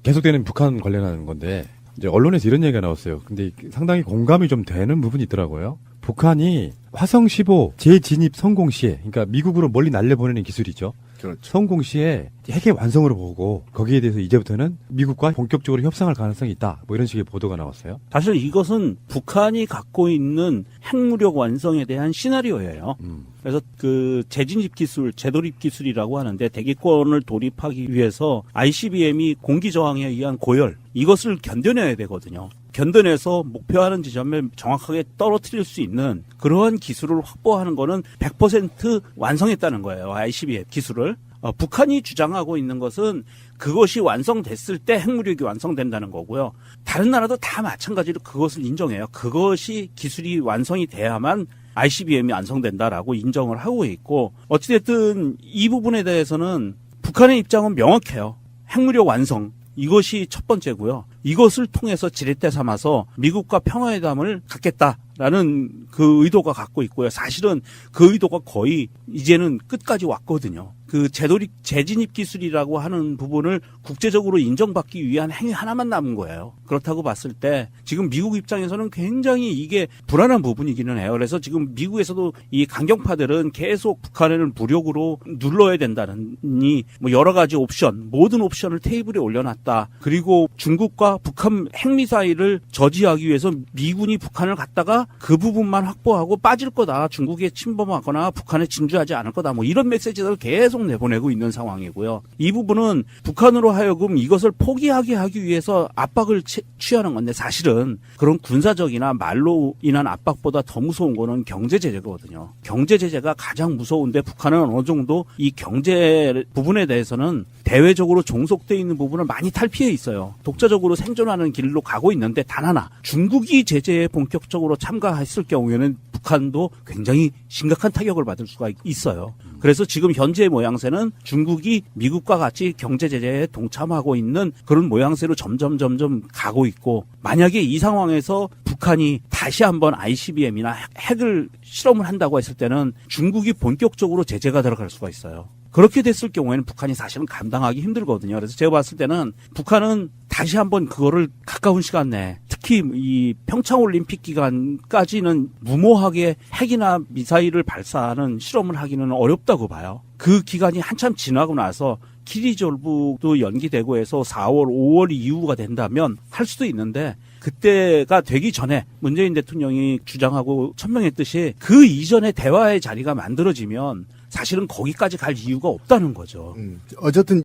계속되는 북한 관련하는 건데 이제 언론에서 이런 얘기가 나왔어요. 근데 상당히 공감이 좀 되는 부분이 있더라고요. 북한이 화성 15 재진입 성공 시에, 그러니까 미국으로 멀리 날려보내는 기술이죠. 그렇죠. 성공 시에 핵의 완성으로 보고 거기에 대해서 이제부터는 미국과 본격적으로 협상할 가능성이 있다. 뭐 이런 식의 보도가 나왔어요. 사실 이것은 북한이 갖고 있는 핵무력 완성에 대한 시나리오예요. 그래서 그 재진입 기술, 재돌입 기술이라고 하는데 대기권을 돌입하기 위해서 ICBM이 공기 저항에 의한 고열 이것을 견뎌내야 되거든요. 견뎌내서 목표하는 지점에 정확하게 떨어뜨릴 수 있는 그러한 기술을 확보하는 거는 100% 완성했다는 거예요. ICBM 기술을. 북한이 주장하고 있는 것은 그것이 완성됐을 때 핵무력이 완성된다는 거고요. 다른 나라도 다 마찬가지로 그것을 인정해요. 그것이 기술이 완성이 돼야만 ICBM이 완성된다라고 인정을 하고 있고 어찌됐든 이 부분에 대해서는 북한의 입장은 명확해요. 핵무력 완성. 이것이 첫 번째고요. 이것을 통해서 지렛대 삼아서 미국과 평화회담을 갖겠다라는 그 의도가 갖고 있고요. 사실은 그 의도가 거의 이제는 끝까지 왔거든요. 그 재진입 기술이라고 하는 부분을 국제적으로 인정받기 위한 행위 하나만 남은 거예요. 그렇다고 봤을 때 지금 미국 입장에서는 굉장히 이게 불안한 부분이기는 해요. 그래서 지금 미국에서도 이 강경파들은 계속 북한을 무력으로 눌러야 된다느니 뭐 여러 가지 옵션, 모든 옵션을 테이블에 올려놨다. 그리고 중국과 북한 핵미사일을 저지하기 위해서 미군이 북한을 갔다가 그 부분만 확보하고 빠질 거다. 중국에 침범하거나 북한에 진주하지 않을 거다. 뭐 이런 메시지를 계속 내보내고 있는 상황이고요. 이 부분은 북한으로 하여금 이것을 포기하게 하기 위해서 압박을 취하는 건데 사실은 그런 군사적이나 말로 인한 압박보다 더 무서운 거는 경제 제재거든요. 경제 제재가 가장 무서운데 북한은 어느 정도 이 경제 부분에 대해서는 대외적으로 종속돼 있는 부분을 많이 탈피해 있어요. 독자적으로 생존하는 길로 가고 있는데 단 하나 중국이 제재에 본격적으로 참가했을 경우에는 북한도 굉장히 심각한 타격을 받을 수가 있어요. 그래서 지금 현재의 모양새는 중국이 미국과 같이 경제 제재에 동참하고 있는 그런 모양새로 점점 가고 있고 만약에 이 상황에서 북한이 다시 한번 ICBM이나 핵을 실험을 한다고 했을 때는 중국이 본격적으로 제재가 들어갈 수가 있어요. 그렇게 됐을 경우에는 북한이 사실은 감당하기 힘들거든요. 그래서 제가 봤을 때는 북한은 다시 한번 그거를 가까운 시간 내에 특히 이 평창올림픽 기간까지는 무모하게 핵이나 미사일을 발사하는 실험을 하기는 어렵다고 봐요. 그 기간이 한참 지나고 나서 키리졸북도 연기되고 해서 4월, 5월 이후가 된다면 할 수도 있는데 그때가 되기 전에 문재인 대통령이 주장하고 천명했듯이 그 이전에 대화의 자리가 만들어지면 사실은 거기까지 갈 이유가 없다는 거죠. 어쨌든